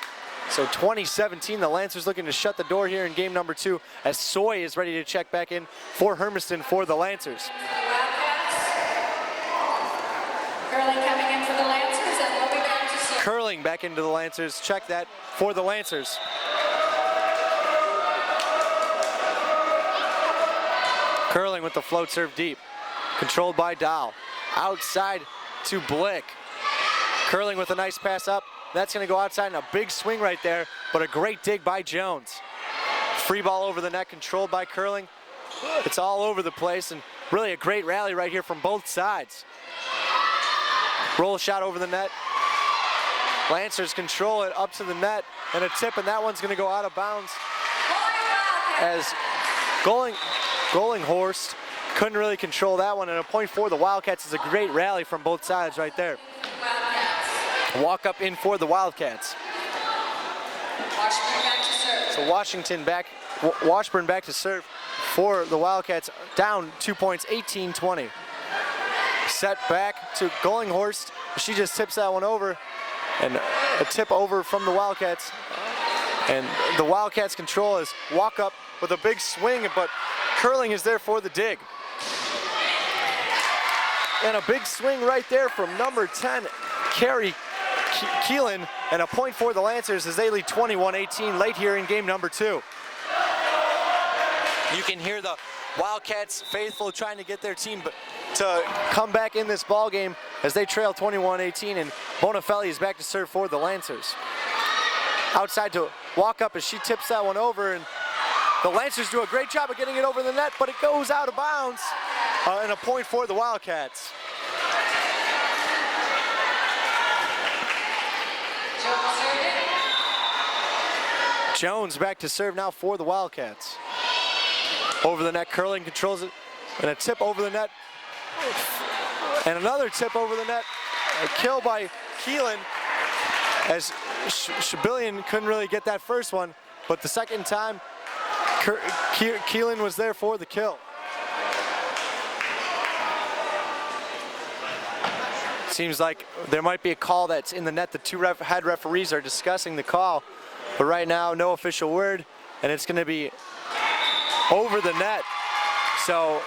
So 20-17, the Lancers looking to shut the door here in game number 2 as Soy is ready to check back in for Hermiston for the Lancers. Curling coming in for the Lancers, and we'll be back to serve. Curling back into the Lancers. Check that for the Lancers. Curling with the float serve deep. Controlled by Dahl. Outside to Blick. Curling with a nice pass up. That's going to go outside, and a big swing right there, but a great dig by Jones. Free ball over the net, controlled by Curling. It's all over the place, and really a great rally right here from both sides. Roll shot over the net. Lancers control it up to the net, and a tip, and that one's going to go out of bounds as Gollinghorst couldn't really control that one, and a point for the Wildcats is a great rally from both sides right there. Walk up in for the Wildcats. Washburn back to serve. So Washburn back to serve for the Wildcats, down 2 points, 18-20. Set back to Gollinghorst. She just tips that one over, and a tip over from the Wildcats. And the Wildcats control is walk up with a big swing, but Curling is there for the dig. And a big swing right there from number 10, Carrie Keelan, and a point for the Lancers as they lead 21-18 late here in game number 2. You can hear the Wildcats faithful trying to get their team to come back in this ball game as they trail 21-18, and Bonafelli is back to serve for the Lancers. Outside to walk up as she tips that one over, and the Lancers do a great job of getting it over the net, but it goes out of bounds, and a point for the Wildcats. Jones back to serve now for the Wildcats. Over the net, Curling controls it, and a tip over the net, and another tip over the net. A kill by Keelan, as Shabilian couldn't really get that first one, but the second time, Keelan was there for the kill. Seems like there might be a call that's in the net. The two head referees are discussing the call, but right now, no official word, and it's going to be over the net. So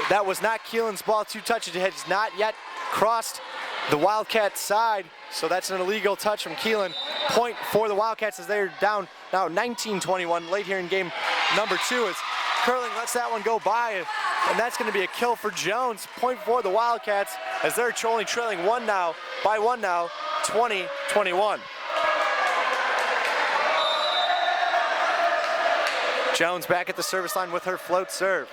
that was not Keelan's ball. Two touches. It has not yet crossed the Wildcats side, so that's an illegal touch from Keelan. Point for the Wildcats as they're down now 19-21 late here in game number 2 as Curling lets that one go by, and that's going to be a kill for Jones. Point for the Wildcats as they're only trailing by one now, 20-21. Jones back at the service line with her float serve.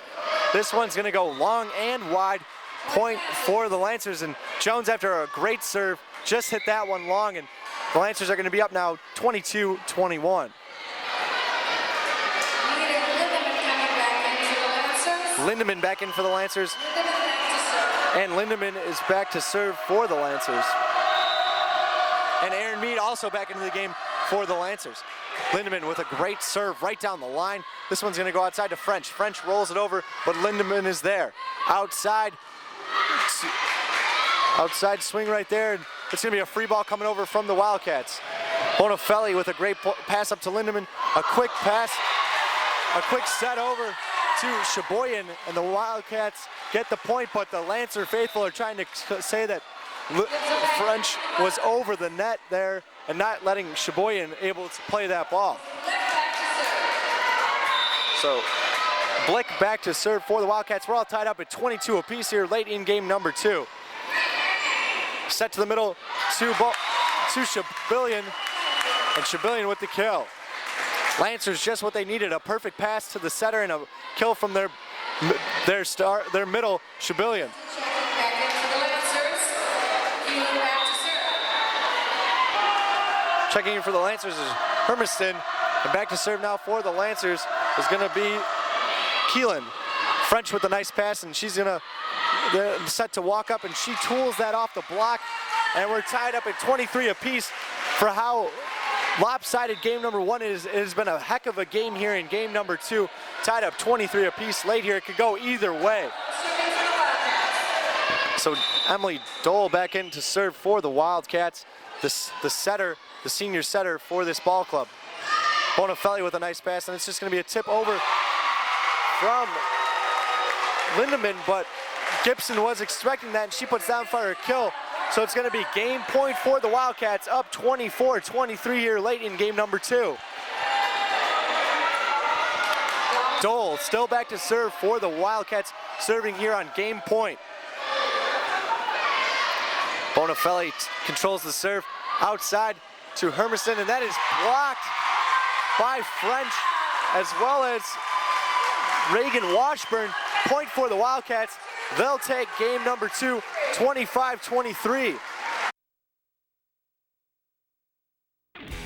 This one's going to go long and wide. Point for the Lancers, and Jones, after a great serve, just hit that one long, and the Lancers are going to be up now 22-21. Lindemann back in for the Lancers, and Lindemann is back to serve for the Lancers. And Aaron Mead also back into the game for the Lancers. Lindemann with a great serve right down the line. This one's going to go outside to French. French rolls it over, but Lindemann is there. Outside swing right there. It's going to be a free ball coming over from the Wildcats. Bonafelli with a great pass up to Lindemann. A quick pass, a quick set over to Sheboygan, and the Wildcats get the point, but the Lancer faithful are trying to say that French was over the net there and not letting Sheboygan able to play that ball. So Blick back to serve for the Wildcats. We're all tied up at 22 apiece here late in game number 2. Set to the middle to Shabilian, and Shabilian with the kill. Lancers just what they needed, a perfect pass to the setter and a kill from their middle, Shabilian. Checking in for the Lancers is Hermiston, and back to serve now for the Lancers is going to be Keelan. French with a nice pass, and she's going to set to walk up, and she tools that off the block, and we're tied up at 23 apiece. For how lopsided game number 1 is, it has been a heck of a game here in game number 2. Tied up 23 apiece late here. It could go either way. So Emily Dole back in to serve for the Wildcats, the setter, the senior setter for this ball club. Bonafelli with a nice pass, and it's just going to be a tip over from Lindemann, but Gibson was expecting that, and she puts down for a kill. So it's going to be game point for the Wildcats, up 24-23 here late in game number 2. Dole still back to serve for the Wildcats, serving here on game point. Bonafelli controls the serve outside to Hermiston, and that is blocked by French as well as Reagan Washburn. Point for the Wildcats. They'll take game number 2, 25-23.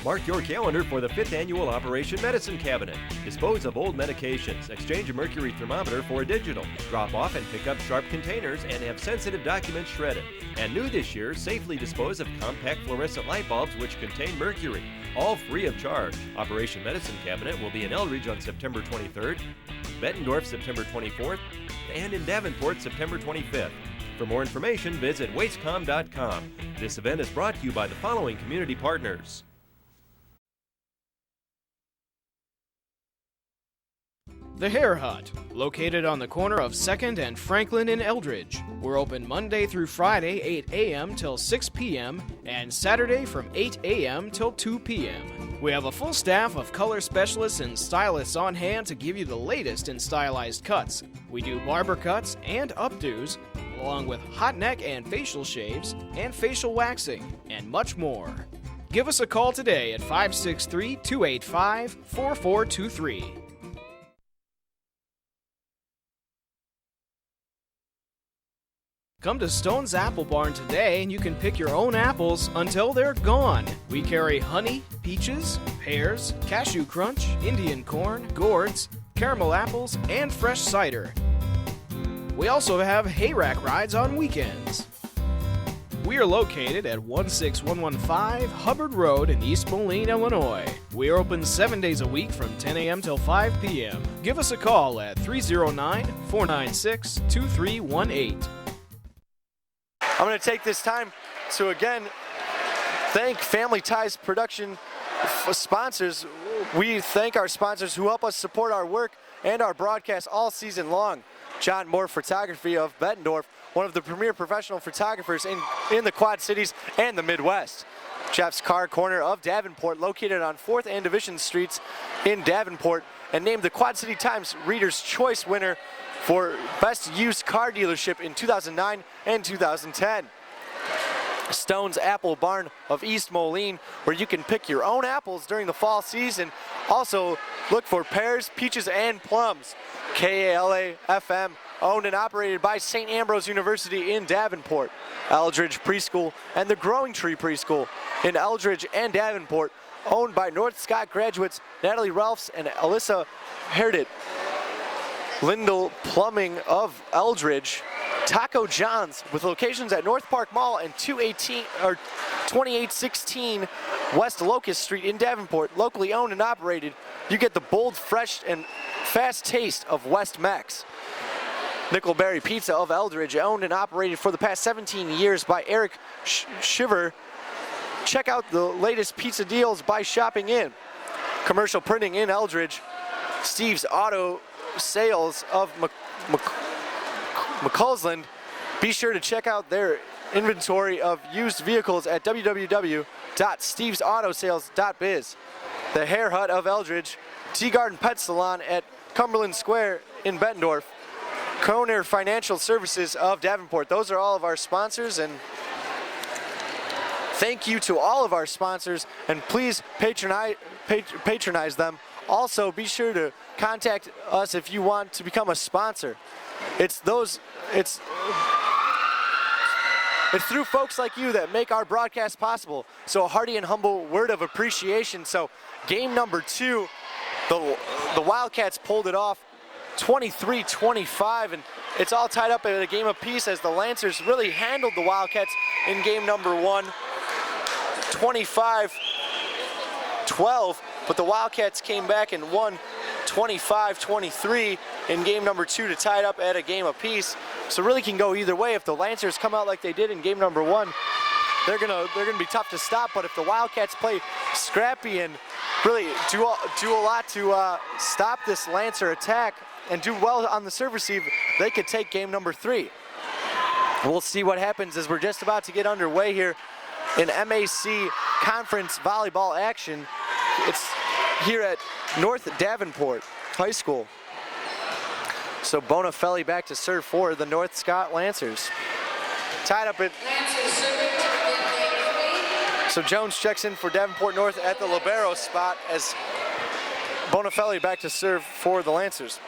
Mark your calendar for the 5th annual Operation Medicine Cabinet. Dispose of old medications, exchange a mercury thermometer for a digital, drop off and pick up sharp containers, and have sensitive documents shredded. And new this year, safely dispose of compact fluorescent light bulbs which contain mercury, all free of charge. Operation Medicine Cabinet will be in Eldridge on September 23rd, Bettendorf September 24th, and in Davenport September 25th. For more information, visit wastecom.com. This event is brought to you by the following community partners. The Hair Hut, located on the corner of 2nd and Franklin in Eldridge. We're open Monday through Friday, 8 a.m. till 6 p.m., and Saturday from 8 a.m. till 2 p.m. We have a full staff of color specialists and stylists on hand to give you the latest in stylized cuts. We do barber cuts and updos, along with hot neck and facial shaves, and facial waxing, and much more. Give us a call today at 563-285-4423. Come to Stone's Apple Barn today and you can pick your own apples until they're gone. We carry honey, peaches, pears, cashew crunch, Indian corn, gourds, caramel apples, and fresh cider. We also have hay rack rides on weekends. We are located at 16115 Hubbard Road in East Moline, Illinois. We are open 7 days a week from 10 a.m. till 5 p.m. Give us a call at 309-496-2318. I'm going to take this time to again thank Family Ties Production sponsors. We thank our sponsors who help us support our work and our broadcast all season long. John Moore Photography of Bettendorf, one of the premier professional photographers in the Quad Cities and the Midwest. Jeff's Car Corner of Davenport, located on 4th and Division Streets in Davenport, and named the Quad City Times Reader's Choice winner for Best Used Car Dealership in 2009 and 2010. Stone's Apple Barn of East Moline, where you can pick your own apples during the fall season. Also, look for pears, peaches, and plums. KALA-FM, owned and operated by St. Ambrose University in Davenport. Eldridge Preschool and the Growing Tree Preschool in Eldridge and Davenport, owned by North Scott graduates Natalie Ralphs and Alyssa Herdit. Lindell Plumbing of Eldridge. Taco John's, with locations at North Park Mall and 2816 West Locust Street in Davenport, locally owned and operated. You get the bold, fresh, and fast taste of West Mex. Nickelberry Pizza of Eldridge, owned and operated for the past 17 years by Eric Shiver. Check out the latest pizza deals by shopping in. Commercial Printing in Eldridge. Steve's Auto Sales of McCausland. Be sure to check out their inventory of used vehicles at www.stevesautosales.biz. The Hair Hut of Eldridge. Tea Garden Pet Salon at Cumberland Square in Bettendorf. Kroner Financial Services of Davenport. Those are all of our sponsors, and thank you to all of our sponsors, and please patronize them. Also, be sure to contact us if you want to become a sponsor. It's through folks like you that make our broadcast possible. So a hearty and humble word of appreciation. So game number 2, the Wildcats pulled it off 23-25, and it's all tied up at a game apiece as the Lancers really handled the Wildcats in game number 1, 25-12, but the Wildcats came back and won 25-23 in game number 2 to tie it up at a game apiece. So really can go either way. If the Lancers come out like they did in game number 1, they're gonna be tough to stop. But if the Wildcats play scrappy and really do a lot to stop this Lancer attack and do well on the serve receive, they could take game number 3. We'll see what happens as we're just about to get underway here in MAC Conference volleyball action. It's here at North Davenport High School. So Bonafelli back to serve for the North Scott Lancers. Tied up at... So Jones checks in for Davenport North at the libero spot as Bonafelli back to serve for the Lancers.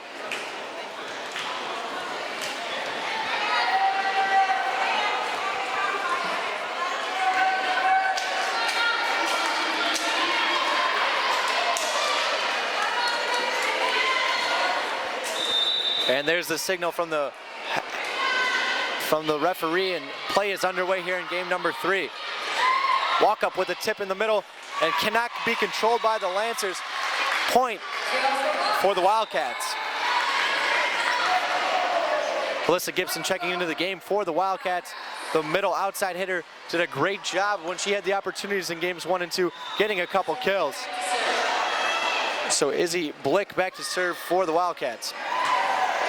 And there's the signal from the referee, and play is underway here in game number 3. Walk up with a tip in the middle and cannot be controlled by the Lancers. Point for the Wildcats. Alyssa Gibson checking into the game for the Wildcats. The middle outside hitter did a great job when she had the opportunities in games 1 and 2, getting a couple kills. So Izzy Blick back to serve for the Wildcats.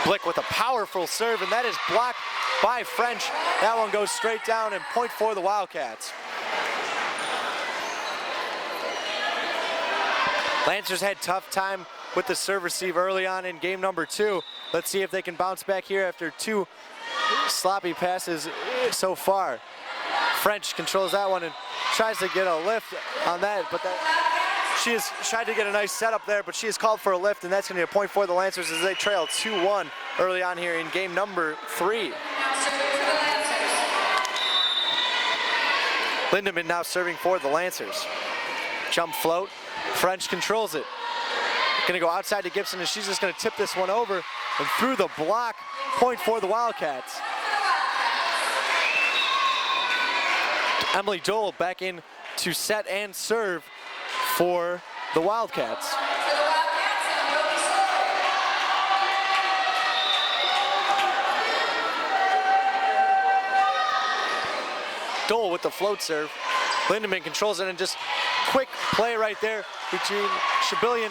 Blick with a powerful serve, and that is blocked by French. That one goes straight down, and point for the Wildcats. Lancers had tough time with the serve receive early on in game number 2. Let's see if they can bounce back here after 2 sloppy passes so far. French controls that one and tries to get a lift on that, but she has tried to get a nice setup there, but she has called for a lift, and that's going to be a point for the Lancers as they trail 2-1 early on here in game number 3. Lindemann now serving for the Lancers. Jump float. French controls it. Going to go outside to Gibson, and she's just going to tip this one over and through the block. Point for the Wildcats. Emily Dole back in to set and serve for the Wildcats. Dole with the float serve. Lindemann controls it, and just quick play right there between Shabillion,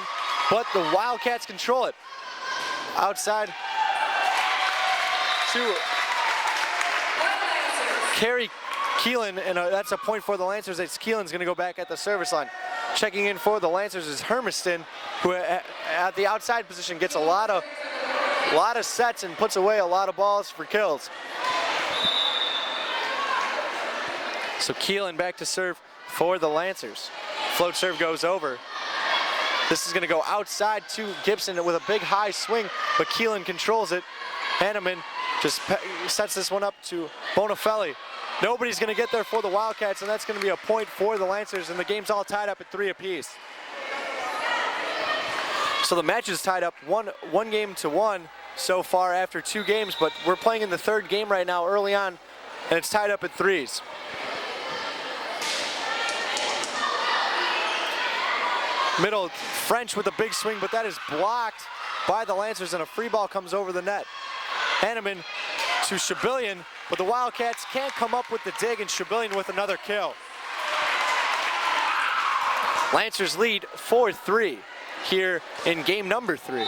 but the Wildcats control it. Outside to Carrie Keelan, and that's a point for the Lancers. It's Keelan's going to go back at the service line. Checking in for the Lancers is Hermiston, who at the outside position gets a lot of sets and puts away a lot of balls for kills. So Keelan back to serve for the Lancers. Float serve goes over. This is going to go outside to Gibson with a big high swing, but Keelan controls it. Hanneman just sets this one up to Bonafelli. Nobody's going to get there for the Wildcats, and that's going to be a point for the Lancers, and the game's all tied up at 3 apiece. So the match is tied up one game to 1 so far after 2 games, but we're playing in the 3rd game right now early on, and it's tied up at 3s. Middle, French with a big swing, but that is blocked by the Lancers, and a free ball comes over the net. Hanneman to Shabillion, but the Wildcats can't come up with the dig, and Shabillion with another kill. Lancers lead 4-3 here in game number 3.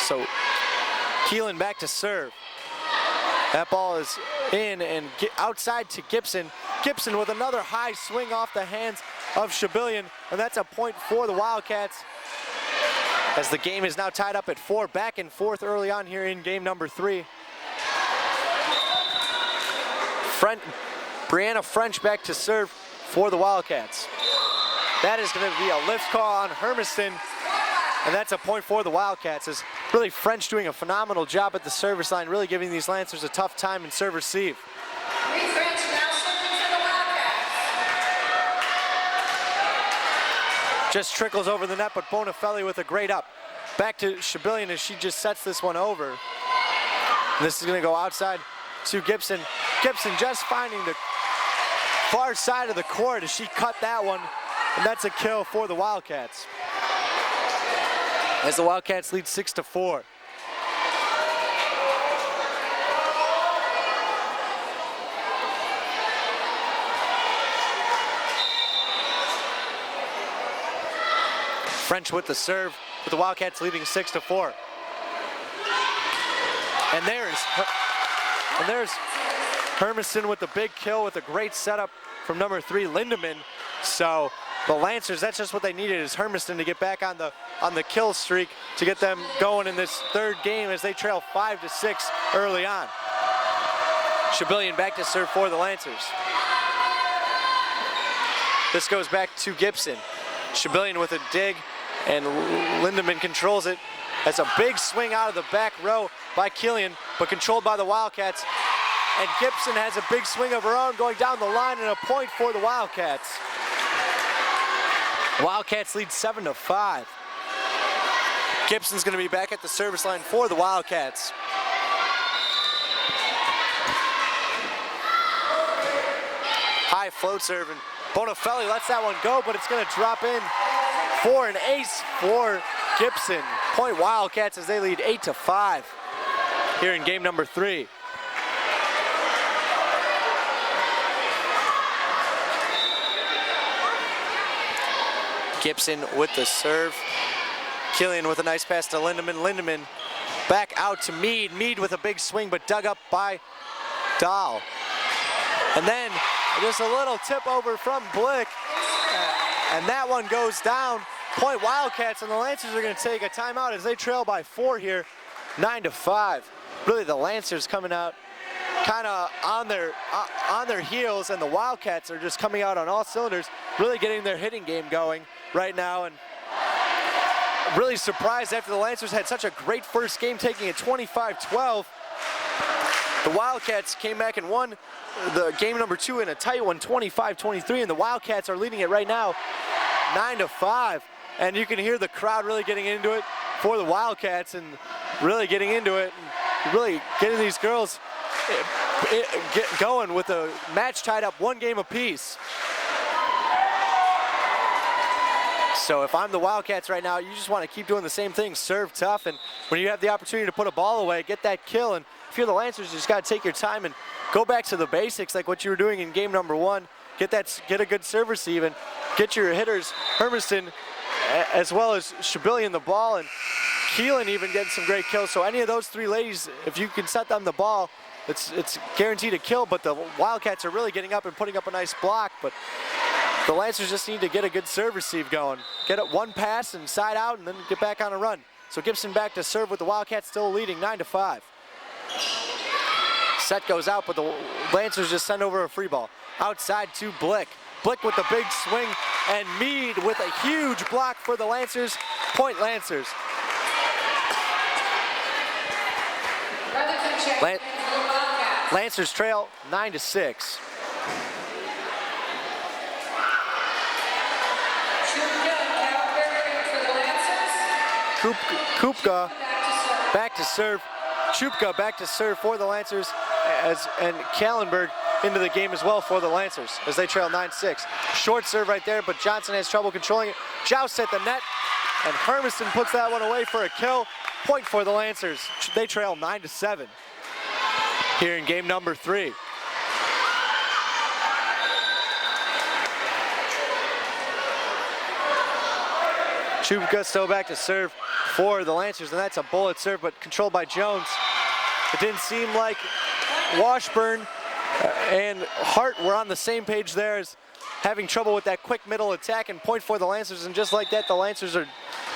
So Keelan back to serve. That ball is in and outside to Gibson. Gibson with another high swing off the hands of Shabillion, and that's a point for the Wildcats as the game is now tied up at 4, back and forth early on here in game number 3. Brianna French back to serve for the Wildcats. That is going to be a lift call on Hermiston, and that's a point for the Wildcats. As really French doing a phenomenal job at the service line, really giving these Lancers a tough time in serve receive. Just trickles over the net, but Bonafelli with a great up. Back to Shabillion as she just sets this one over. And this is going to go outside to Gibson. Gibson just finding the far side of the court as she cut that one, and that's a kill for the Wildcats. As the Wildcats lead 6-4. French with the serve, with the Wildcats leading 6-4. And there's Hermiston with the big kill with a great setup from number 3, Lindemann. So the Lancers, that's just what they needed, is Hermiston to get back on the kill streak to get them going in this 3rd game as they trail 5-6 early on. Shabillion back to serve for the Lancers. This goes back to Gibson. Shabillion with a dig, and Lindemann controls it. That's a big swing out of the back row by Killian, but controlled by the Wildcats. And Gibson has a big swing of her own going down the line, and a point for the Wildcats. Wildcats lead 7-5. Gibson's going to be back at the service line for the Wildcats. High float serve, and Bonafelli lets that one go, but it's going to drop in for an ace for Gibson. Point Wildcats as they lead 8-5 here in game number 3. Gibson with the serve. Killian with a nice pass to Lindemann. Lindemann back out to Mead. Mead with a big swing, but dug up by Dahl. And then just a little tip over from Blick. And that one goes down. Point Wildcats, and the Lancers are going to take a timeout as they trail by 4 here, 9-5. Really, the Lancers coming out kind of on their heels, and the Wildcats are just coming out on all cylinders, really getting their hitting game going right now. And really surprised after the Lancers had such a great first game, taking it 25-12. The Wildcats came back and won the game number 2 in a tight one, 25-23, and the Wildcats are leading it right now, 9-5. And you can hear the crowd really getting into it for the Wildcats and really getting into it and really getting these girls get going with the match tied up 1 game apiece. So if I'm the Wildcats right now, you just want to keep doing the same thing, serve tough, and when you have the opportunity to put a ball away, get that kill. And if you're the Lancers, you just got to take your time and go back to the basics like what you were doing in game number 1. Get a good serve receive and get your hitters, Hermiston, as well as Shabilian the ball, and Keelan even getting some great kills. So any of those 3 ladies, if you can set them the ball, it's guaranteed a kill. But the Wildcats are really getting up and putting up a nice block. But the Lancers just need to get a good serve receive going. Get it 1 pass and side out, and then get back on a run. So Gibson back to serve with the Wildcats still leading 9-5. Set goes out, but the Lancers just send over a free ball. Outside to Blick. Blick with the big swing, and Mead with a huge block for the Lancers. Point Lancers. Lancers trail 9-6. Kupka back to serve. Chupka back to serve for the Lancers, and Kallenberg into the game as well for the Lancers as they trail 9-6. Short serve right there, but Johnson has trouble controlling it. Joust at the net, and Hermiston puts that one away for a kill. Point for the Lancers. They trail 9-7 here in game number 3. Chupka still back to serve for the Lancers, and that's a bullet serve, but controlled by Jones. It didn't seem like Washburn and Hart were on the same page there, as having trouble with that quick middle attack, and point for the Lancers. And just like that, the Lancers are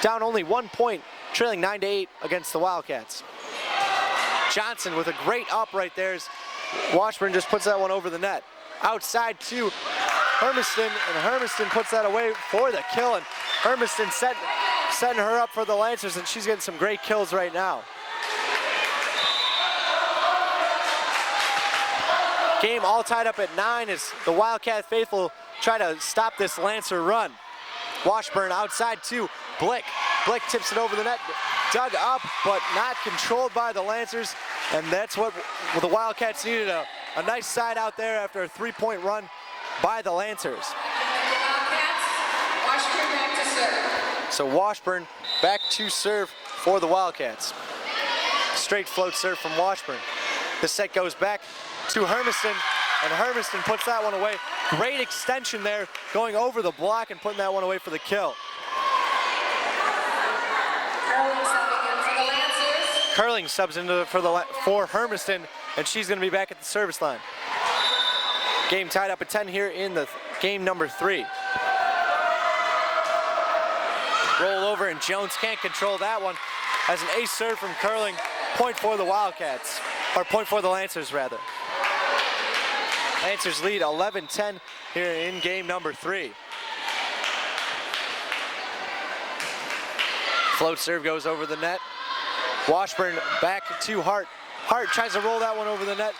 down only 1 point, trailing 9-8 against the Wildcats. Johnson with a great up right there as Washburn just puts that one over the net. Outside to Hermiston, and Hermiston puts that away for the kill, and Hermiston setting her up for the Lancers, and she's getting some great kills right now. Game all tied up at 9 as the Wildcat faithful try to stop this Lancer run. Washburn outside to Blick. Blick tips it over the net, dug up, but not controlled by the Lancers, and that's what the Wildcats needed, a nice side out there after a 3-point run by the Lancers. Washburn back to serve. So Washburn back to serve for the Wildcats. Straight float serve from Washburn. The set goes back to Hermiston, and Hermiston puts that one away. Great extension there, going over the block and putting that one away for the kill. Curling subs into for Hermiston, and she's going to be back at the service line. Game tied up at 10 here in the game number 3. Roll over, and Jones can't control that one. As an ace serve from Curling, point for the Wildcats, or point for the Lancers rather. Lancers lead 11-10 here in game number 3. Float serve goes over the net. Washburn back to Hart. Hart tries to roll that one over the net,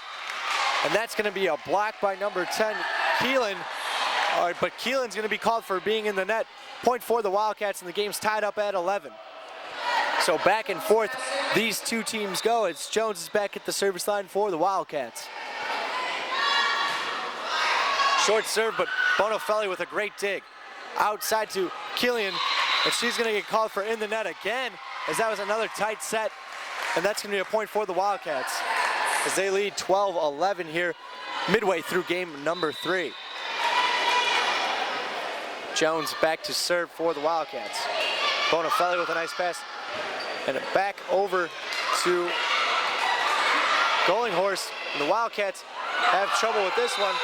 and that's going to be a block by number 10, Keelan. All right, but Keelan's going to be called for being in the net. Point for the Wildcats, and the game's tied up at 11. So back and forth these two teams go as Jones is back at the service line for the Wildcats. Short serve, but Bonofelli with a great dig. Outside to Killian, and she's going to get called for in the net again, as that was another tight set, and that's going to be a point for the Wildcats as they lead 12-11 here midway through game number 3. Jones back to serve for the Wildcats. Bonafelli with a nice pass. And back over to Gollinghorst. And the Wildcats have trouble with this one.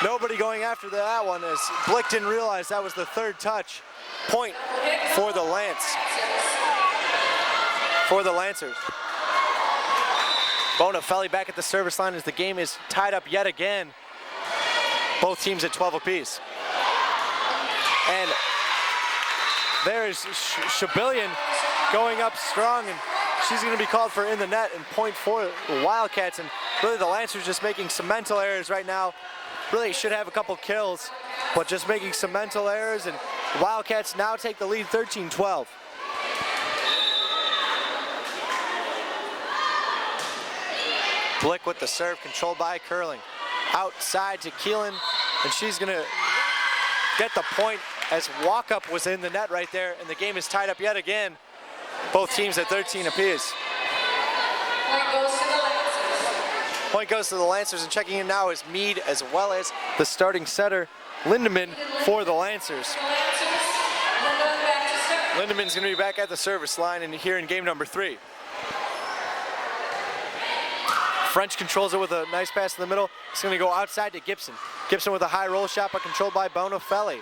Nobody going after that one as Blick didn't realize that was the third touch. Point for the Lancers. Bonafelli back at the service line as the game is tied up yet again. Both teams at 12 apiece. And there is Shabillion going up strong, and she's going to be called for in the net and point for the Wildcats. And really the Lancers just making some mental errors right now. Really should have a couple kills, but just making some mental errors, and the Wildcats now take the lead 13-12. Blick with the serve, controlled by Curling. Outside to Keelan, and she's gonna get the point as walk-up was in the net right there, and the game is tied up yet again. Both teams at 13 apiece. Point goes to the Lancers. Point goes to the Lancers, and checking in now is Mead as well as the starting setter, Lindemann, for the Lancers. The Lancers, Lindemann back to serve. Lindemann's gonna be back at the service line and here in game number 3. French controls it with a nice pass in the middle. It's gonna go outside to Gibson. Gibson with a high roll shot, but controlled by Bonafelli.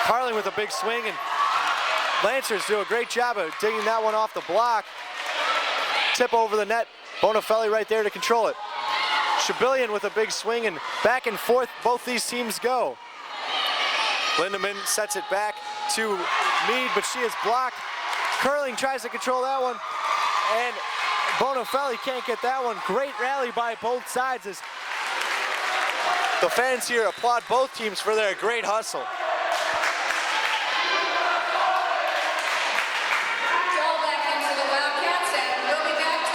Carling with a big swing, and Lancers do a great job of digging that one off the block. Tip over the net. Bonafelli right there to control it. Shabillion with a big swing, and back and forth both these teams go. Lindemann sets it back to Mead, but she is blocked. Curling tries to control that one, and Bonafelli can't get that one. Great rally by both sides as the fans here applaud both teams for their great hustle.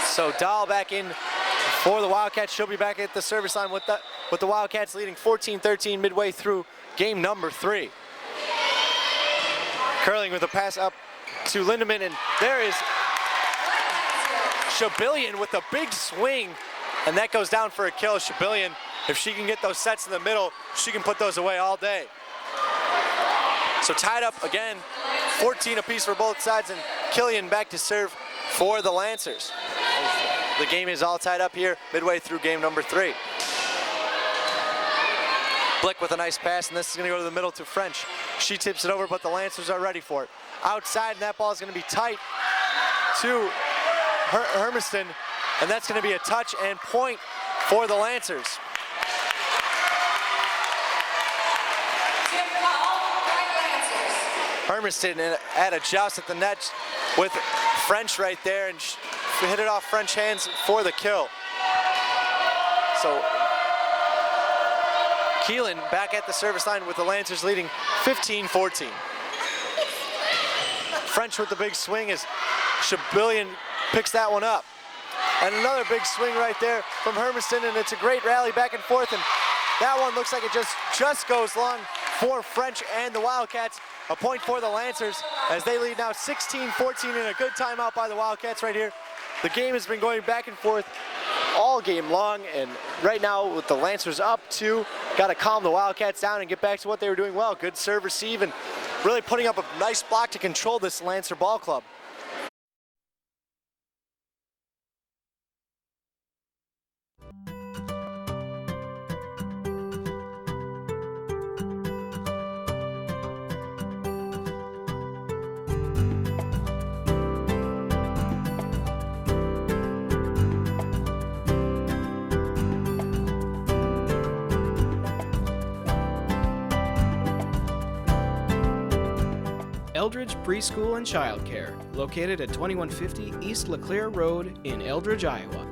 So Dahl back in for the Wildcats. She'll be back at the service line with the Wildcats leading 14-13 midway through game number 3. Curling with a pass up to Lindemann, and there is Shabillion with a big swing, and that goes down for a kill. Shabillion, if she can get those sets in the middle, she can put those away all day. So tied up again, 14 apiece for both sides, and Killian back to serve for the Lancers. The game is all tied up here midway through game number 3. Blick with a nice pass, and this is going to go to the middle to French. She tips it over, but the Lancers are ready for it. Outside, and that ball is going to be tight to Hermiston, and that's going to be a touch and point for the Lancers. Hermiston at a joust at the net with French right there, and hit it off French hands for the kill. So Keelan back at the service line with the Lancers leading 15-14. French with the big swing as Shabillion picks that one up. And another big swing right there from Hermiston, and it's a great rally back and forth, and that one looks like it just goes long for French and the Wildcats. A point for the Lancers as they lead now 16-14, and a good timeout by the Wildcats right here. The game has been going back and forth all game long, and right now with the Lancers up 2, got to calm the Wildcats down and get back to what they were doing well. Good serve receive, and really putting up a nice block to control this Lancer ball club. Eldridge Preschool and Childcare, located at 2150 East LeClaire Road in Eldridge, Iowa.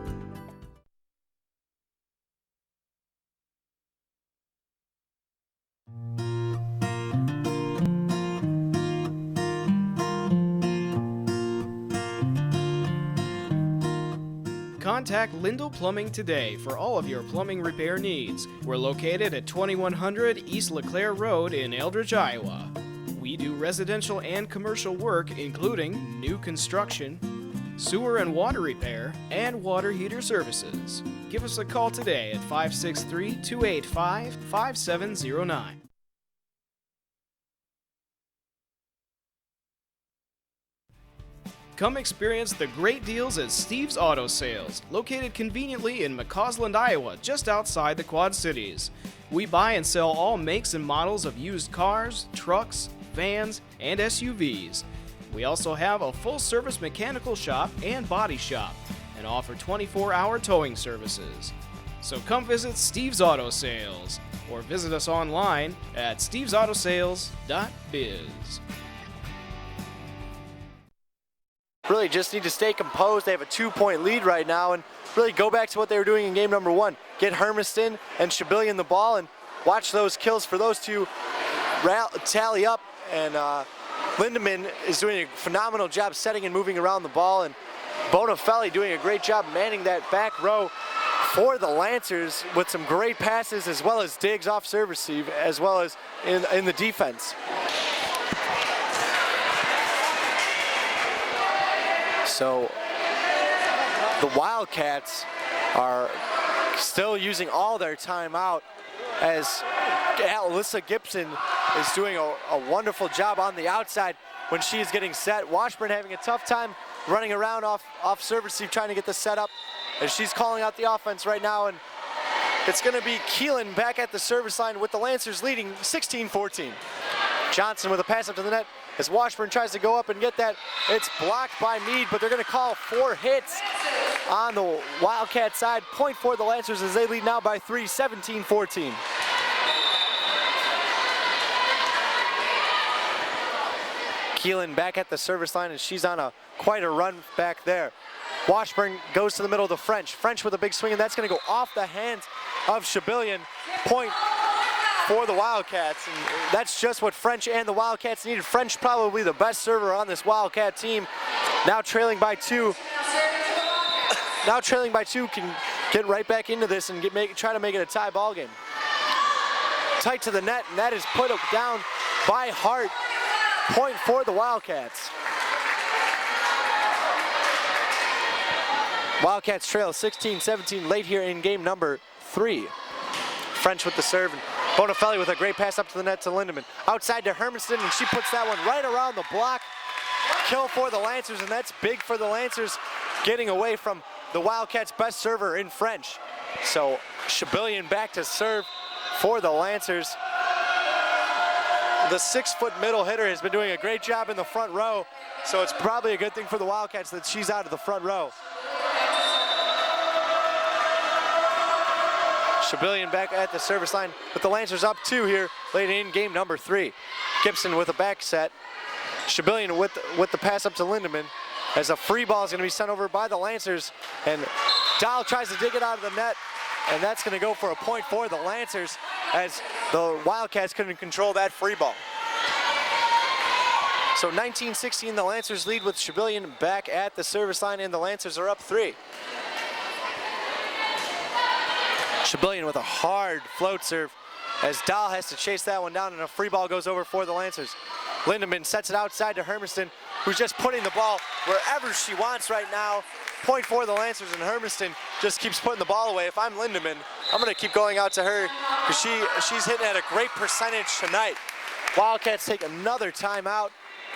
Contact Lindell Plumbing today for all of your plumbing repair needs. We're located at 2100 East LeClaire Road in Eldridge, Iowa. We do residential and commercial work, including new construction, sewer and water repair, and water heater services. Give us a call today at 563-285-5709. Come experience the great deals at Steve's Auto Sales, located conveniently in McCausland, Iowa, just outside the Quad Cities. We buy and sell all makes and models of used cars, trucks, vans, and SUVs. We also have a full-service mechanical shop and body shop, and offer 24-hour towing services. So come visit Steve's Auto Sales, or visit us online at stevesautosales.biz. Really just need to stay composed. They have a 2-point lead right now, and really go back to what they were doing in game number 1. Get Hermiston and Shibillion the ball, and watch those kills for those two tally up. And Lindemann is doing a phenomenal job setting and moving around the ball, and Bonafelli doing a great job manning that back row for the Lancers with some great passes, as well as digs off serve receive, as well as in the defense. So the Wildcats are still using all their time out, as Alyssa Gibson is doing a wonderful job on the outside when she is getting set. Washburn having a tough time running around off serve receive, trying to get the set up, as she's calling out the offense right now. And it's going to be Keelan back at the service line with the Lancers leading 16-14. Johnson with a pass up to the net as Washburn tries to go up and get that. It's blocked by Meade, but they're going to call 4 hits on the Wildcat side. Point for the Lancers as they lead now by 3, 17-14. Keelan back at the service line, and she's on quite a run back there. Washburn goes to the middle of the French. French with a big swing, and that's going to go off the hands of Shibillion. Point for the Wildcats, and that's just what French and the Wildcats needed. French probably the best server on this Wildcat team. Now trailing by 2. Now trailing by 2, can get right back into this and try to make it a tie ball game. Tight to the net, and that is put down by Hart. Point for the Wildcats. Wildcats trail 16-17 late here in game number 3. French with the serve, and Bonafelli with a great pass up to the net to Lindemann. Outside to Hermiston, and she puts that one right around the block. Kill for the Lancers, and that's big for the Lancers, getting away from the Wildcats' best server in French. So Shibillion back to serve for the Lancers. The 6-foot middle hitter has been doing a great job in the front row, so it's probably a good thing for the Wildcats that she's out of the front row. Shibillion back at the service line with the Lancers up 2 here late in game number 3. Gibson with a back set. Shibillion with the pass up to Lindemann, as a free ball is going to be sent over by the Lancers, and Dahl tries to dig it out of the net, and that's going to go for a point for the Lancers, as the Wildcats couldn't control that free ball. So 19-16, the Lancers lead with Shibillion back at the service line, and the Lancers are up 3. Shibillion with a hard float serve, as Dahl has to chase that one down, and a free ball goes over for the Lancers. Lindemann sets it outside to Hermiston, who's just putting the ball wherever she wants right now. Point for the Lancers, and Hermiston just keeps putting the ball away. If I'm Lindemann, I'm going to keep going out to her, because she's hitting at a great percentage tonight. Wildcats take another timeout,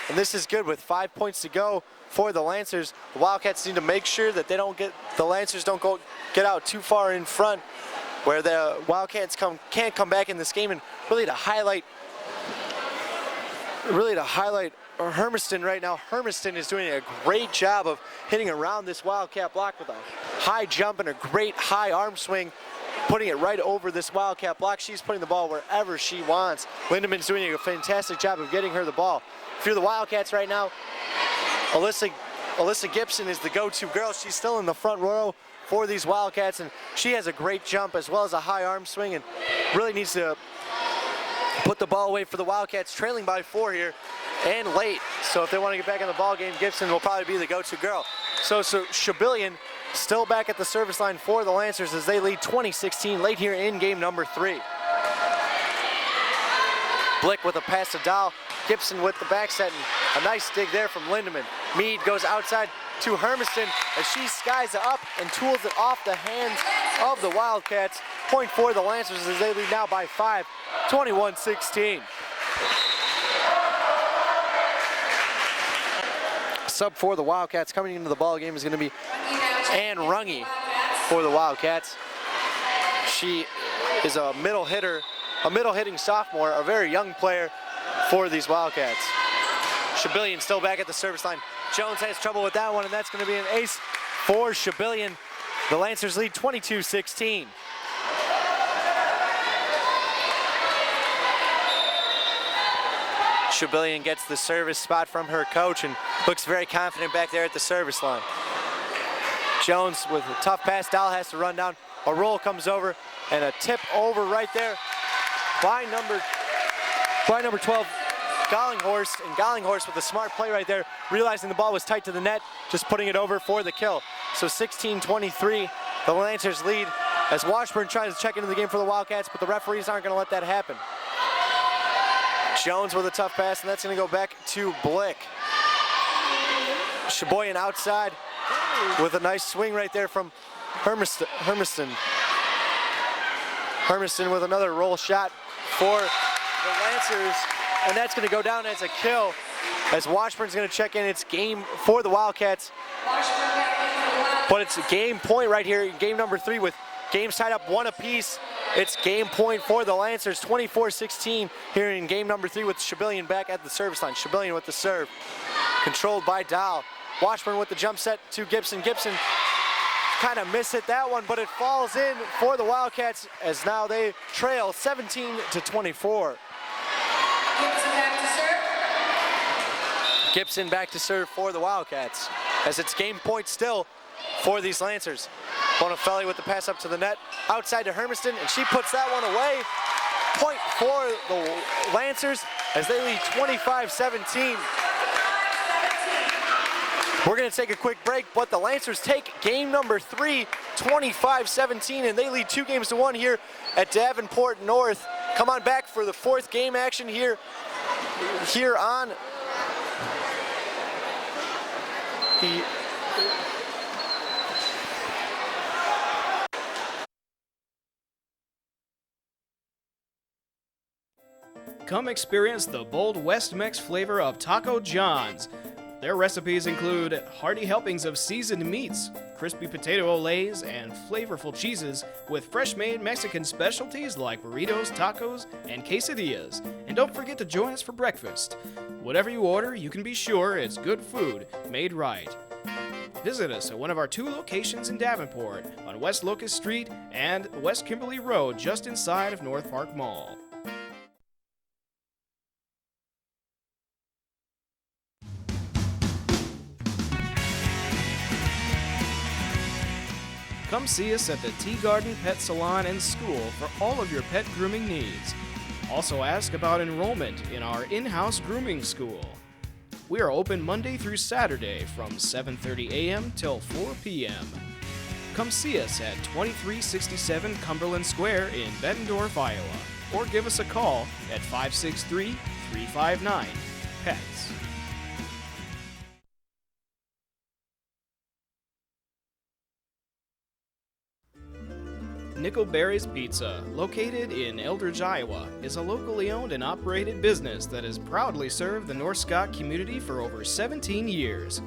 and this is good with 5 points to go for the Lancers. The Wildcats need to make sure that the Lancers don't get out too far in front, where the Wildcats can't come back in this game. And really to highlight Hermiston right now. Hermiston is doing a great job of hitting around this Wildcat block with a high jump and a great high arm swing, putting it right over this Wildcat block. She's putting the ball wherever she wants. Lindemann's doing a fantastic job of getting her the ball. If you're the Wildcats right now, Alyssa Gibson is the go-to girl. She's still in the front row for these Wildcats, and she has a great jump as well as a high arm swing, and really needs to put the ball away for the Wildcats, trailing by 4 here and late. So if they want to get back in the ball game, Gibson will probably be the go-to girl. So Shibillion still back at the service line for the Lancers as they lead 20-16 late here in game number 3. Blick with a pass to Dahl. Gibson with the back set, and a nice dig there from Lindemann. Meade goes outside to Hermiston as she skies it up and tools it off the hands of the Wildcats. Point for the Lancers as they lead now by 5, 21-16. sub for the Wildcats coming into the ball game is going to be Ann Runge for the Wildcats. She is a middle hitting sophomore, a very young player for these Wildcats. Shabillion still back at the service line. Jones has trouble with that one, and that's going to be an ace for Shabillion. The Lancers lead 22-16. Shabillion gets the service spot from her coach and looks very confident back there at the service line. Jones with a tough pass. Dahl has to run down. A roll comes over and a tip over right there by number 12, Gollinghorst. And Gollinghorst with a smart play right there, realizing the ball was tight to the net, just putting it over for the kill. So 16-23, the Lancers lead as Washburn tries to check into the game for the Wildcats, but the referees aren't going to let that happen. Jones with a tough pass, and that's going to go back to Blick. Shaboyan outside with a nice swing right there from Hermiston. Hermiston with another roll shot for the Lancers, and that's going to go down as a kill as Washburn's going to check in. It's game for the Wildcats, but it's a game point right here in game number 3 with games tied up 1 apiece. It's game point for the Lancers, 24-16 here in game number 3 with Shabillion back at the service line. Shabillion with the serve, controlled by Dahl. Washburn with the jump set to Gibson. Gibson kind of mishit that one, but it falls in for the Wildcats as now they trail 17-24. Gibson back to serve. Gibson back to serve for the Wildcats as it's game point still for these Lancers. Bonafelli with the pass up to the net, outside to Hermiston, and she puts that one away. Point for the Lancers as they lead 25-17. We're going to take a quick break, but the Lancers take game number 3, 25-17, and they lead 2-1 here at Davenport North. Come on back for the 4th game action here on the Come experience the bold West Mex flavor of Taco John's. Their recipes include hearty helpings of seasoned meats, crispy potato olays, and flavorful cheeses with fresh-made Mexican specialties like burritos, tacos, and quesadillas. And don't forget to join us for breakfast. Whatever you order, you can be sure it's good food made right. Visit us at one of our 2 locations in Davenport on West Locust Street and West Kimberly Road just inside of North Park Mall. Come see us at the Tea Garden Pet Salon and School for all of your pet grooming needs. Also ask about enrollment in our in-house grooming school. We are open Monday through Saturday from 7:30 a.m. till 4 p.m. Come see us at 2367 Cumberland Square in Bettendorf, Iowa, or give us a call at 563-359-PETS. Nickelberry's Pizza, located in Eldridge, Iowa, is a locally owned and operated business that has proudly served the North Scott community for over 17 years.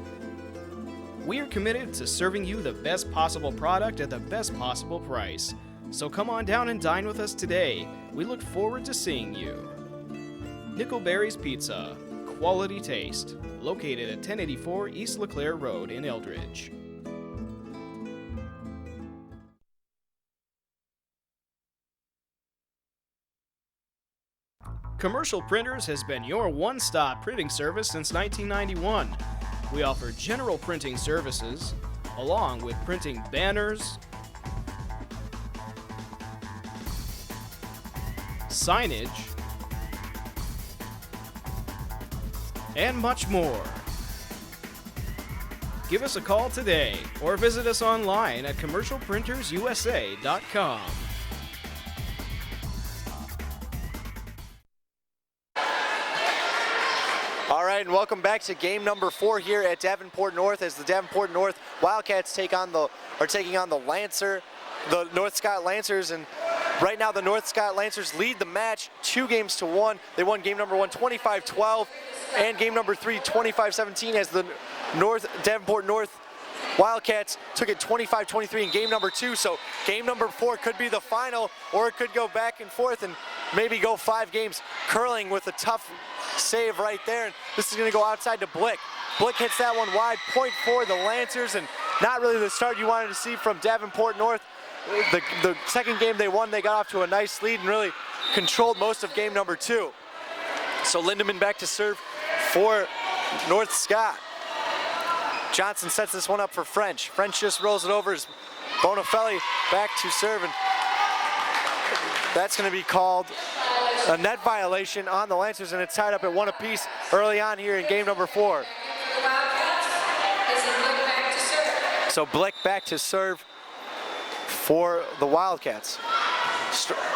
We are committed to serving you the best possible product at the best possible price. So come on down and dine with us today. We look forward to seeing you. Nickelberry's Pizza, quality taste, located at 1084 East LeClaire Road in Eldridge. Commercial Printers has been your one-stop printing service since 1991. We offer general printing services, along with printing banners, signage, and much more. Give us a call today or visit us online at commercialprintersusa.com. All right, and welcome back to game number 4 here at Davenport North as the Davenport North Wildcats taking on the Lancer, the North Scott Lancers, and Right now, the North Scott Lancers lead the match 2-1. They won game number 1 25-12 and game number 3 25-17 as the Davenport North Wildcats took it 25-23 in game number 2. So game number 4 could be the final, or it could go back and forth and maybe go 5 games. Curling with a tough save right there. And this is going to go outside to Blick. Blick hits that one wide, point for the Lancers, and not really the start you wanted to see from Davenport North. The second game they won, they got off to a nice lead and really controlled most of game number 2. So Lindemann back to serve for North Scott. Johnson sets this one up for French. French just rolls it over as Bonafelli back to serve, and that's going to be called a net violation on the Lancers, and it's tied up at 1 apiece early on here in game number 4. So Blick back to serve for the Wildcats.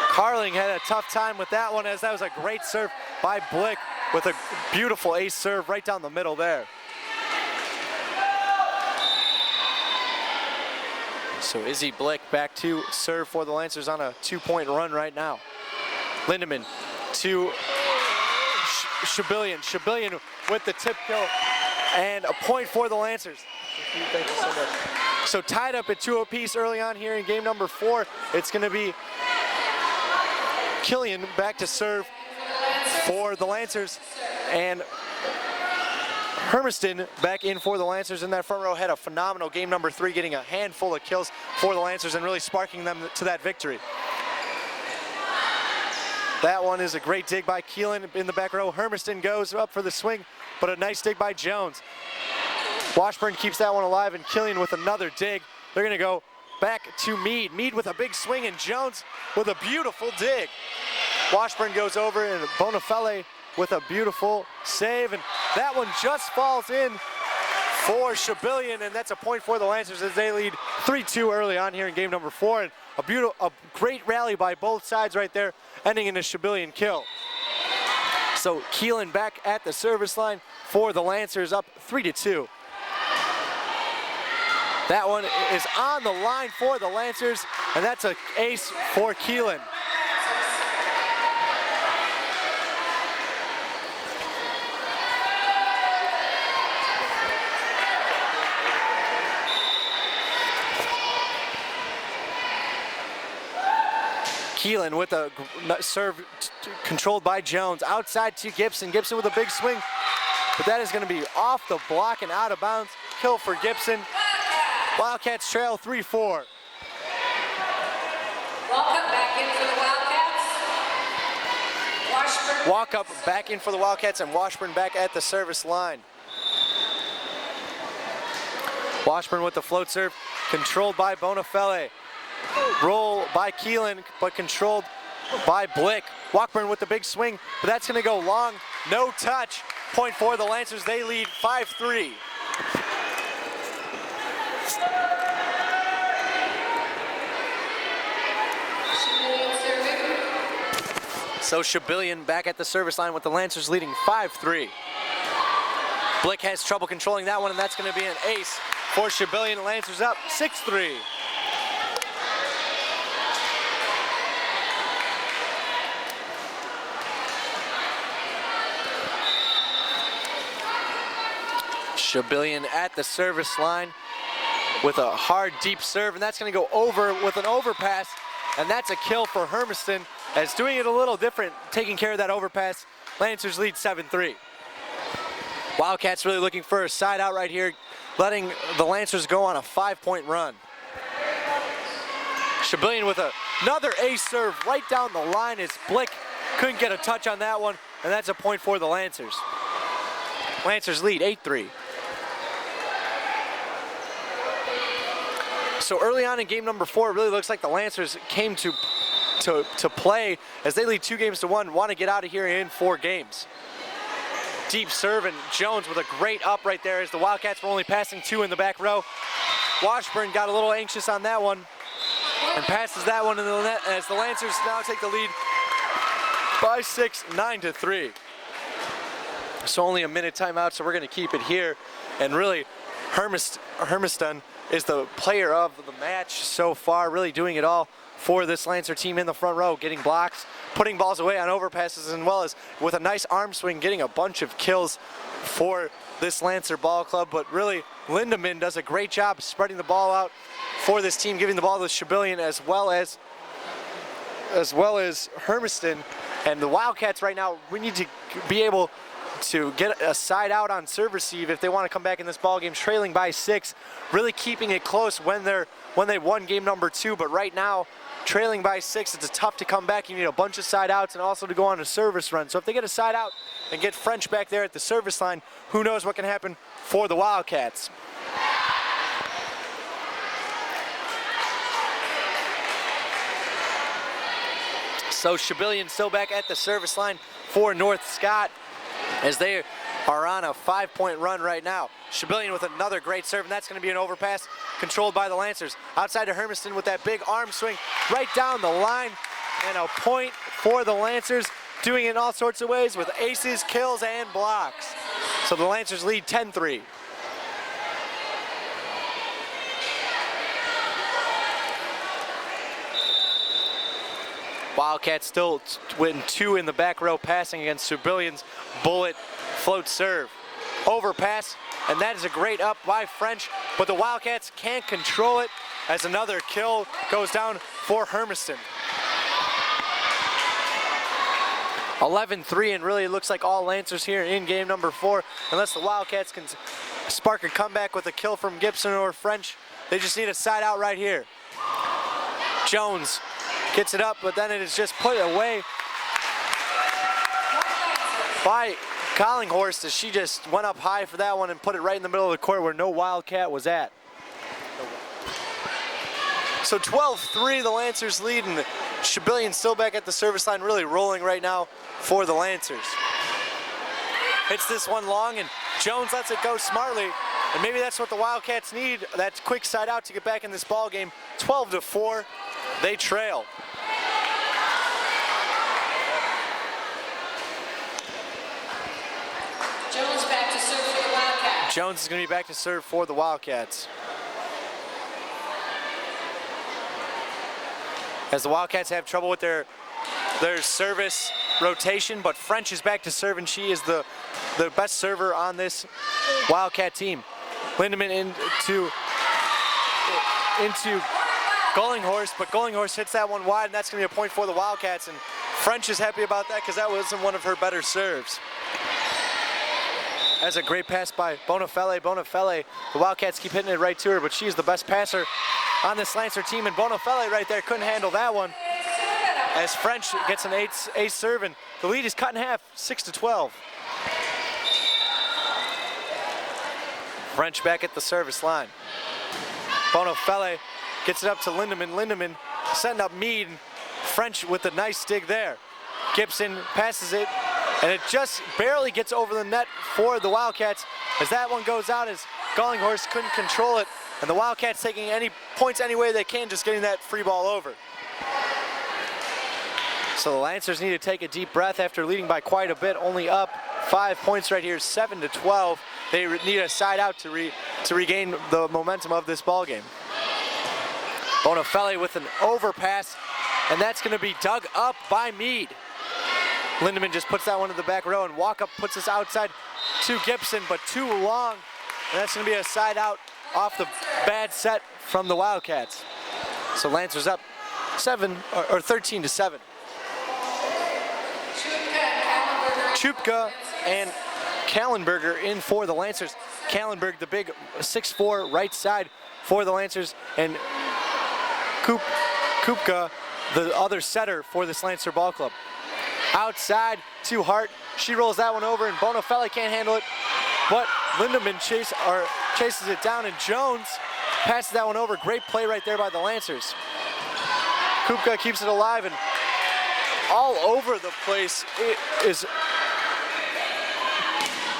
Carling had a tough time with that one, as that was a great serve by Blick with a beautiful ace serve right down the middle there. So Izzy Blick back to serve for the Lancers on a 2-point run right now. Lindemann to Shabillion. Shabillion with the tip kill and a point for the Lancers. Thank you so much. So tied up at 2 apiece early on here in game number 4. It's going to be Killian back to serve for the Lancers, and Hermiston back in for the Lancers in that front row. Had a phenomenal game number 3, getting a handful of kills for the Lancers and really sparking them to that victory. That one is a great dig by Keelan in the back row. Hermiston goes up for the swing, but a nice dig by Jones. Washburn keeps that one alive, and Killian with another dig. They're going to go back to Meade. Meade with a big swing, and Jones with a beautiful dig. Washburn goes over, and Bonafelle with a beautiful save, and that one just falls in for Shabillion, and that's a point for the Lancers as they lead 3-2 early on here in game number 4. And a great rally by both sides right there, ending in a Shabillion kill. So Keelan back at the service line for the Lancers, up 3-2. That one is on the line for the Lancers, and that's an ace for Keelan. Keelan with a serve controlled by Jones. Outside to Gibson. Gibson with a big swing, but that is going to be off the block and out of bounds. Kill for Gibson. Wildcats trail 3-4. Walk-up back in for the Wildcats. Washburn. Walk up back in for the Wildcats, and Washburn back at the service line. Washburn with the float serve, controlled by Bonafelle. Roll by Keelan, but controlled by Blick. Washburn with the big swing, but that's going to go long. No touch. Point for the Lancers. They lead 5-3. So Shabillion back at the service line with the Lancers leading 5-3. Blick has trouble controlling that one, and that's going to be an ace for Shabillion. Lancers up 6-3. Shabillion at the service line with a hard, deep serve, and that's going to go over with an overpass, and that's a kill for Hermiston, as doing it a little different, taking care of that overpass. Lancers lead 7-3. Wildcats really looking for a side out right here, letting the Lancers go on a 5-point run. Shabillion with another ace serve right down the line as Blick couldn't get a touch on that one, and that's a point for the Lancers. Lancers lead 8-3. So early on in game number 4, it really looks like the Lancers came to play as they lead 2-1, want to get out of here in 4 games. Deep serve, and Jones with a great up right there as the Wildcats were only passing 2 in the back row. Washburn got a little anxious on that one and passes that one in the net as the Lancers now take the lead by 6, 9-3. So only a minute timeout, so we're going to keep it here. And really, Hermiston is the player of the match so far, really doing it all for this Lancer team in the front row, getting blocks, putting balls away on overpasses, as well as with a nice arm swing, getting a bunch of kills for this Lancer ball club. But really, Lindemann does a great job spreading the ball out for this team, giving the ball to Shibillion as well as Hermiston. And the Wildcats right now, we need to be able to get a side out on serve receive if they want to come back in this ball game, trailing by 6, really keeping it close when they won game number 2. But right now, trailing by 6, it's tough to come back. You need a bunch of side outs and also to go on a service run. So if they get a side out and get French back there at the service line, who knows what can happen for the Wildcats. So Shibillion still back at the service line for North Scott as they are on a 5-point run right now. Shibillion with another great serve, and that's going to be an overpass controlled by the Lancers. Outside to Hermiston with that big arm swing right down the line, and a point for the Lancers, doing it in all sorts of ways with aces, kills, and blocks. So the Lancers lead 10-3. Wildcats still win 2 in the back row, passing against Shibillion's bullet float serve. Overpass, and that is a great up by French, but the Wildcats can't control it as another kill goes down for Hermiston. 11-3, and really it looks like all Lancers here in game number 4, unless the Wildcats can spark a comeback with a kill from Gibson or French. They just need a side out right here. Jones gets it up, but then it is just put away by Collinghorst as she just went up high for that one and put it right in the middle of the court where no Wildcat was at. So 12-3, the Lancers lead, and Shibillion still back at the service line, really rolling right now for the Lancers. Hits this one long, and Jones lets it go smartly, and maybe that's what the Wildcats need, that quick side out to get back in this ball game. 12-4, they trail. Jones back to serve for the Wildcats. Jones is going to be back to serve for the Wildcats. As the Wildcats have trouble with their service rotation, but French is back to serve, and she is the best server on this Wildcat team. Lindemann into Gollinghorst, but Gollinghorst hits that one wide, and that's going to be a point for the Wildcats, and French is happy about that because that wasn't one of her better serves. That's a great pass by Bonafelle. Bonafelle, the Wildcats keep hitting it right to her, but she's the best passer on this Lancer team, and Bonafelle right there couldn't handle that one as French gets an ace serve, and the lead is cut in half, 6-12. French back at the service line. Bonafelle gets it up to Lindemann. Lindemann setting up Mead. French with a nice dig there. Gibson passes it, and it just barely gets over the net for the Wildcats as that one goes out as Gollinghorst couldn't control it, and the Wildcats taking any points any way they can, just getting that free ball over. So the Lancers need to take a deep breath after leading by quite a bit, only up 5 points right here, 7-12. They need a side out to regain the momentum of this ball game. Bonafelle with an overpass, and that's going to be dug up by Mead. Lindemann just puts that one to the back row, and Walkup puts this outside to Gibson, but too long, and that's going to be a side out off the bad set from the Wildcats. So Lancers up 13-7. Chupka and Kallenberger in for the Lancers. Kallenberg, the big 6'4" right side for the Lancers, and Kupka, the other setter for this Lancer ball club. Outside to Hart. She rolls that one over, and Bonafelle can't handle it, but Lindemann chases it down, and Jones passes that one over. Great play right there by the Lancers. Kupka keeps it alive, and all over the place it is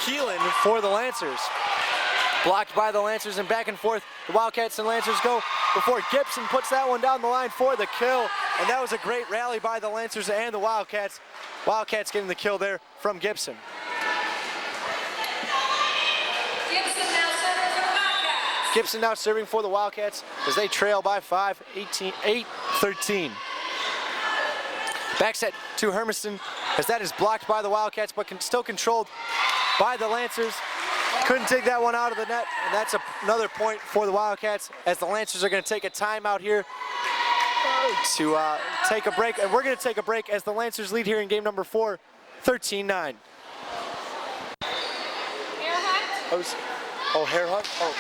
Keelan for the Lancers. Blocked by the Lancers, and back and forth the Wildcats and Lancers go before Gibson puts that one down the line for the kill, and that was a great rally by the Lancers and the Wildcats. Wildcats getting the kill there from Gibson. Gibson now serving for the Wildcats. Gibson now serving for the Wildcats as they trail by 5, 8-13. Back set to Hermiston as that is blocked by the Wildcats, but still controlled by the Lancers. Couldn't take that one out of the net, and that's another point for the Wildcats as the Lancers are going to take a timeout here to take a break. And we're going to take a break as the Lancers lead here in game number 4, 13-9. Oh, hair hunt? Oh.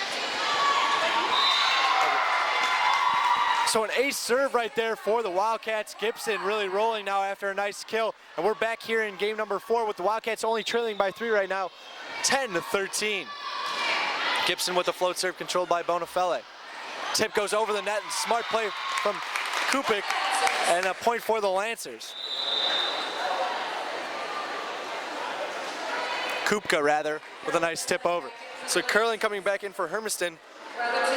So an ace serve right there for the Wildcats. Gibson really rolling now after a nice kill. And we're back here in game number 4 with the Wildcats only trailing by 3 right now, 10-13. Gibson with the float serve controlled by Bonafelle. Tip goes over the net and smart play from Kupik and a point for the Lancers. Kupka rather, with a nice tip over. So Curling coming back in for Hermiston.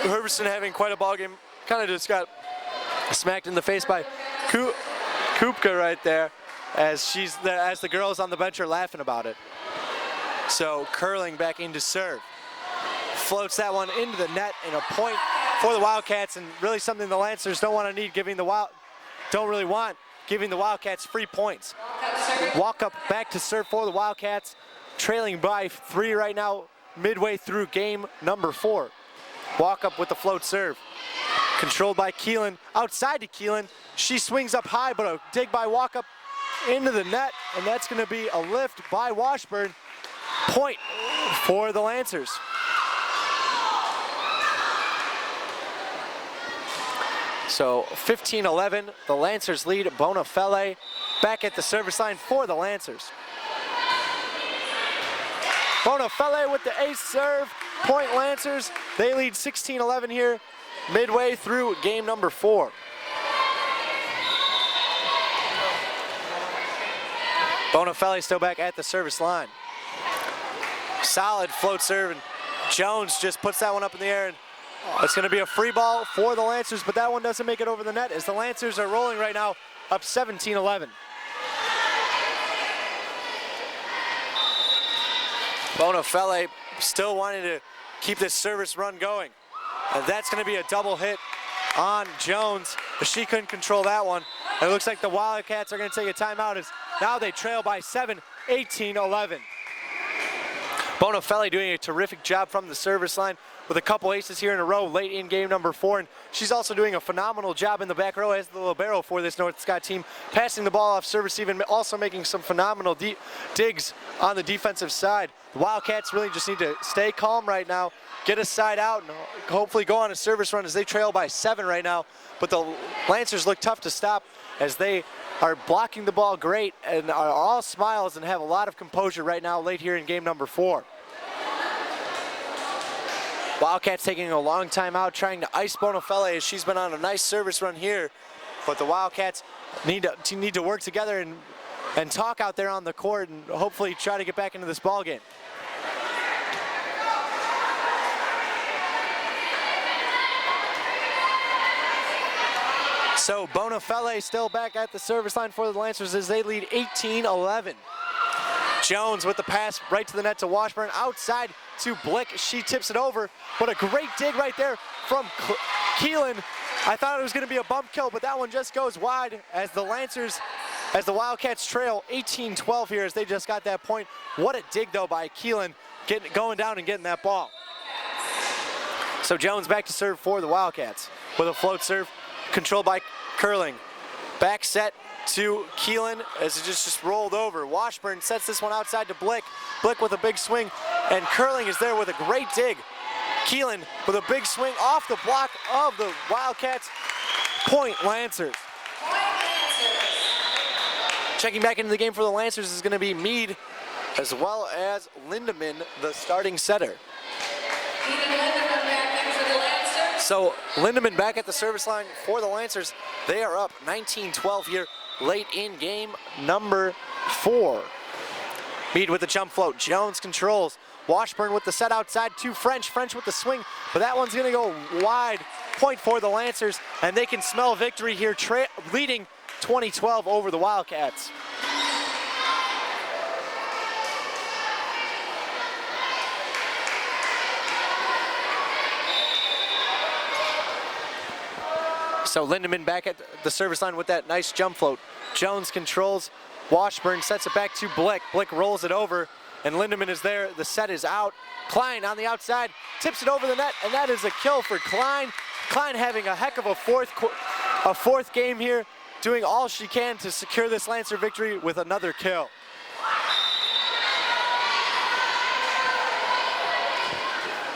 Hermiston having quite a ball game. Kind of just got smacked in the face by Kupka right there as the girls on the bench are laughing about it. So Curling back in to serve. Floats that one into the net and a point for the Wildcats, and really something the Lancers don't want to need, giving the Wildcats free points. Walk up back to serve for the Wildcats, trailing by 3 right now, midway through game number 4. Walk up with the float serve. Controlled by Keelan, outside to Keelan. She swings up high, but a dig by Walk up into the net, and that's going to be a lift by Washburn. Point for the Lancers. So 15-11, the Lancers lead. Bonafelle back at the service line for the Lancers. Bonafelle with the ace serve, point Lancers. They lead 16-11 here, midway through game number 4. Bonafelle still back at the service line. Solid float serve, and Jones just puts that one up in the air, and it's going to be a free ball for the Lancers, but that one doesn't make it over the net as the Lancers are rolling right now, up 17-11. Bonafelle still wanting to keep this service run going. And that's going to be a double hit on Jones, but she couldn't control that one. It looks like the Wildcats are going to take a timeout as now they trail by 7, 18-11. Bonafelle doing a terrific job from the service line with a couple aces here in a row late in game number 4. And she's also doing a phenomenal job in the back row as the libero for this North Scott team, passing the ball off service, even also making some phenomenal digs on the defensive side. The Wildcats really just need to stay calm right now, get a side out, and hopefully go on a service run as they trail by 7 right now. But the Lancers look tough to stop as they are blocking the ball great and are all smiles and have a lot of composure right now late here in game number 4. Wildcats taking a long time out, trying to ice Bonafelle as she's been on a nice service run here. But the Wildcats need to work together and talk out there on the court and hopefully try to get back into this ball game. So Bonafelle still back at the service line for the Lancers as they lead 18-11. Jones with the pass right to the net to Washburn, outside to Blick. She tips it over, but a great dig right there from Keelan. I thought it was going to be a bump kill, but that one just goes wide as the Wildcats trail 18-12 here as they just got that point. What a dig though by Keelan, going down and getting that ball. So Jones back to serve for the Wildcats with a float serve controlled by Curling. Back set to Keelan as it just rolled over. Washburn sets this one outside to Blick. Blick with a big swing, and Curling is there with a great dig. Keelan with a big swing off the block of the Wildcats. Point Lancers. Checking back into the game for the Lancers is going to be Mead as well as Lindemann, the starting setter. So Lindemann back at the service line for the Lancers. They are up 19-12 here late in game number 4. Mead with the jump float. Jones controls. Washburn with the set outside to French. French with the swing, but that one's going to go wide. Point for the Lancers, and they can smell victory here, leading 20-12 over the Wildcats. So Lindemann back at the service line with that nice jump float. Jones controls. Washburn sets it back to Blick. Blick rolls it over, and Lindemann is there. The set is out. Klein on the outside, tips it over the net, and that is a kill for Klein. Klein having a heck of a fourth game here, doing all she can to secure this Lancer victory with another kill.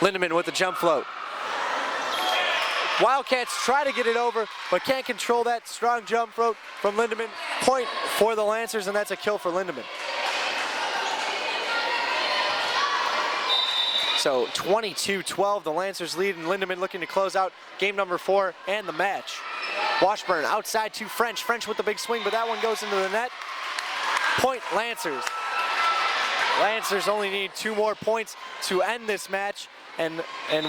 Lindemann with the jump float. Wildcats try to get it over, but can't control that strong jump float from Lindemann. Point for the Lancers, and that's a kill for Lindemann. So 22-12, the Lancers lead, and Lindemann looking to close out game number 4 and the match. Washburn outside to French. French with the big swing, but that one goes into the net. Point Lancers. Lancers only need 2 more points to end this match and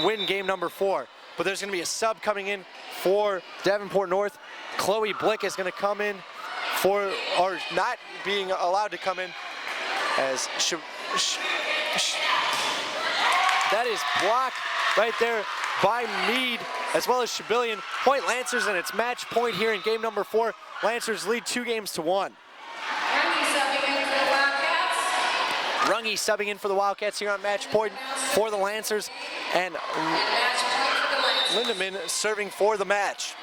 win game number 4. But there's going to be a sub coming in for Davenport North. Chloe Blick is going to come in for, or not being allowed to come in, as that is blocked right there by Meade as well as Shabillion. Point Lancers, and it's match point here in game number 4. Lancers lead 2-1. Runge subbing in for the Wildcats here on match point for the Lancers, and Lindemann serving for the match.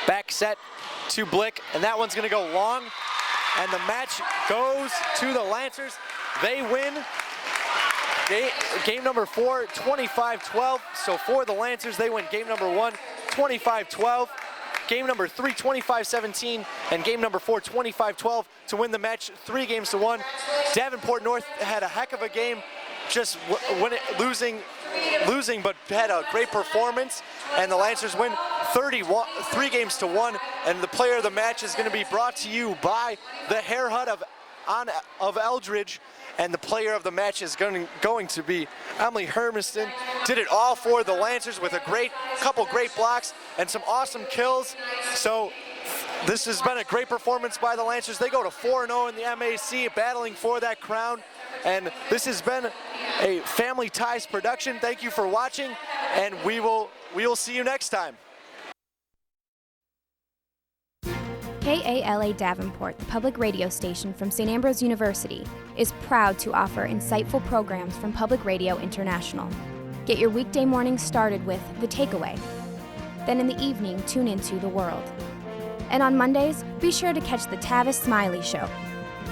Back set to Blick, and that one's going to go long, and the match goes to the Lancers. They win game number 4, 25-12. So for the Lancers, they win game number 1, 25-12. Game number 3, 25-17, and game number 4, 25-12 to win the match 3-1. Davenport North had a heck of a game, just losing, but had a great performance, and the Lancers win 3-1, and the player of the match is going to be brought to you by the Hair Hut of Eldridge. And the player of the match is going to be Emily Hermiston. Did it all for the Lancers with a couple great blocks and some awesome kills. So this has been a great performance by the Lancers. They go to 4-0 in the MAC, battling for that crown. And this has been a Family Ties production. Thank you for watching, and we will see you next time. KALA Davenport, the public radio station from St. Ambrose University, is proud to offer insightful programs from Public Radio International. Get your weekday morning started with The Takeaway. Then in the evening, tune into The World. And on Mondays, be sure to catch the Tavis Smiley Show,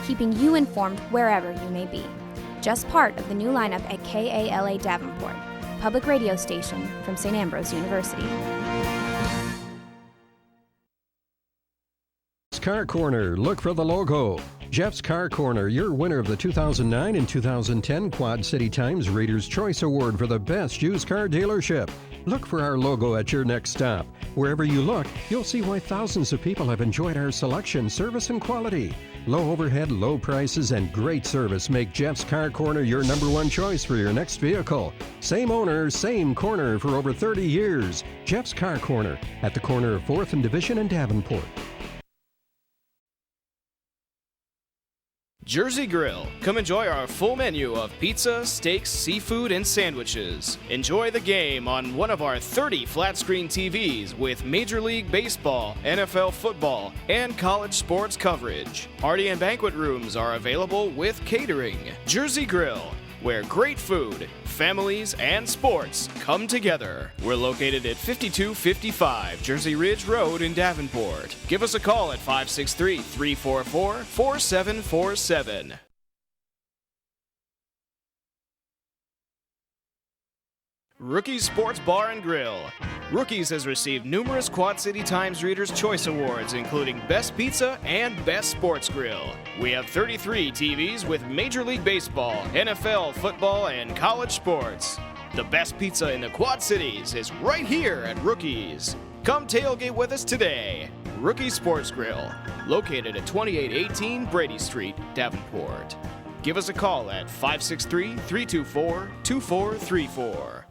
keeping you informed wherever you may be. Just part of the new lineup at KALA Davenport, public radio station from St. Ambrose University. Car Corner, look for the logo. Jeff's Car Corner, your winner of the 2009 and 2010 Quad City Times Reader's Choice Award for the best used car dealership. Look for our logo at your next stop. Wherever you look, you'll see why thousands of people have enjoyed our selection, service, and quality. Low overhead, low prices, and great service make Jeff's Car Corner your #1 choice for your next vehicle. Same owner, same corner for over 30 years. Jeff's Car Corner at the corner of 4th and Division in Davenport. Jersey Grill. Come enjoy our full menu of pizza, steaks, seafood, and sandwiches. Enjoy the game on one of our 30 flat-screen TVs with Major League Baseball, NFL football, and college sports coverage. Party and banquet rooms are available with catering. Jersey Grill, where great food, families, and sports come together. We're located at 5255 Jersey Ridge Road in Davenport. Give us a call at 563-344-4747. Rookies Sports Bar and Grill. Rookies has received numerous Quad City Times Readers' Choice Awards, including Best Pizza and Best Sports Grill. We have 33 TVs with Major League Baseball, NFL, football, and college sports. The best pizza in the Quad Cities is right here at Rookies. Come tailgate with us today. Rookies Sports Grill, located at 2818 Brady Street, Davenport. Give us a call at 563-324-2434.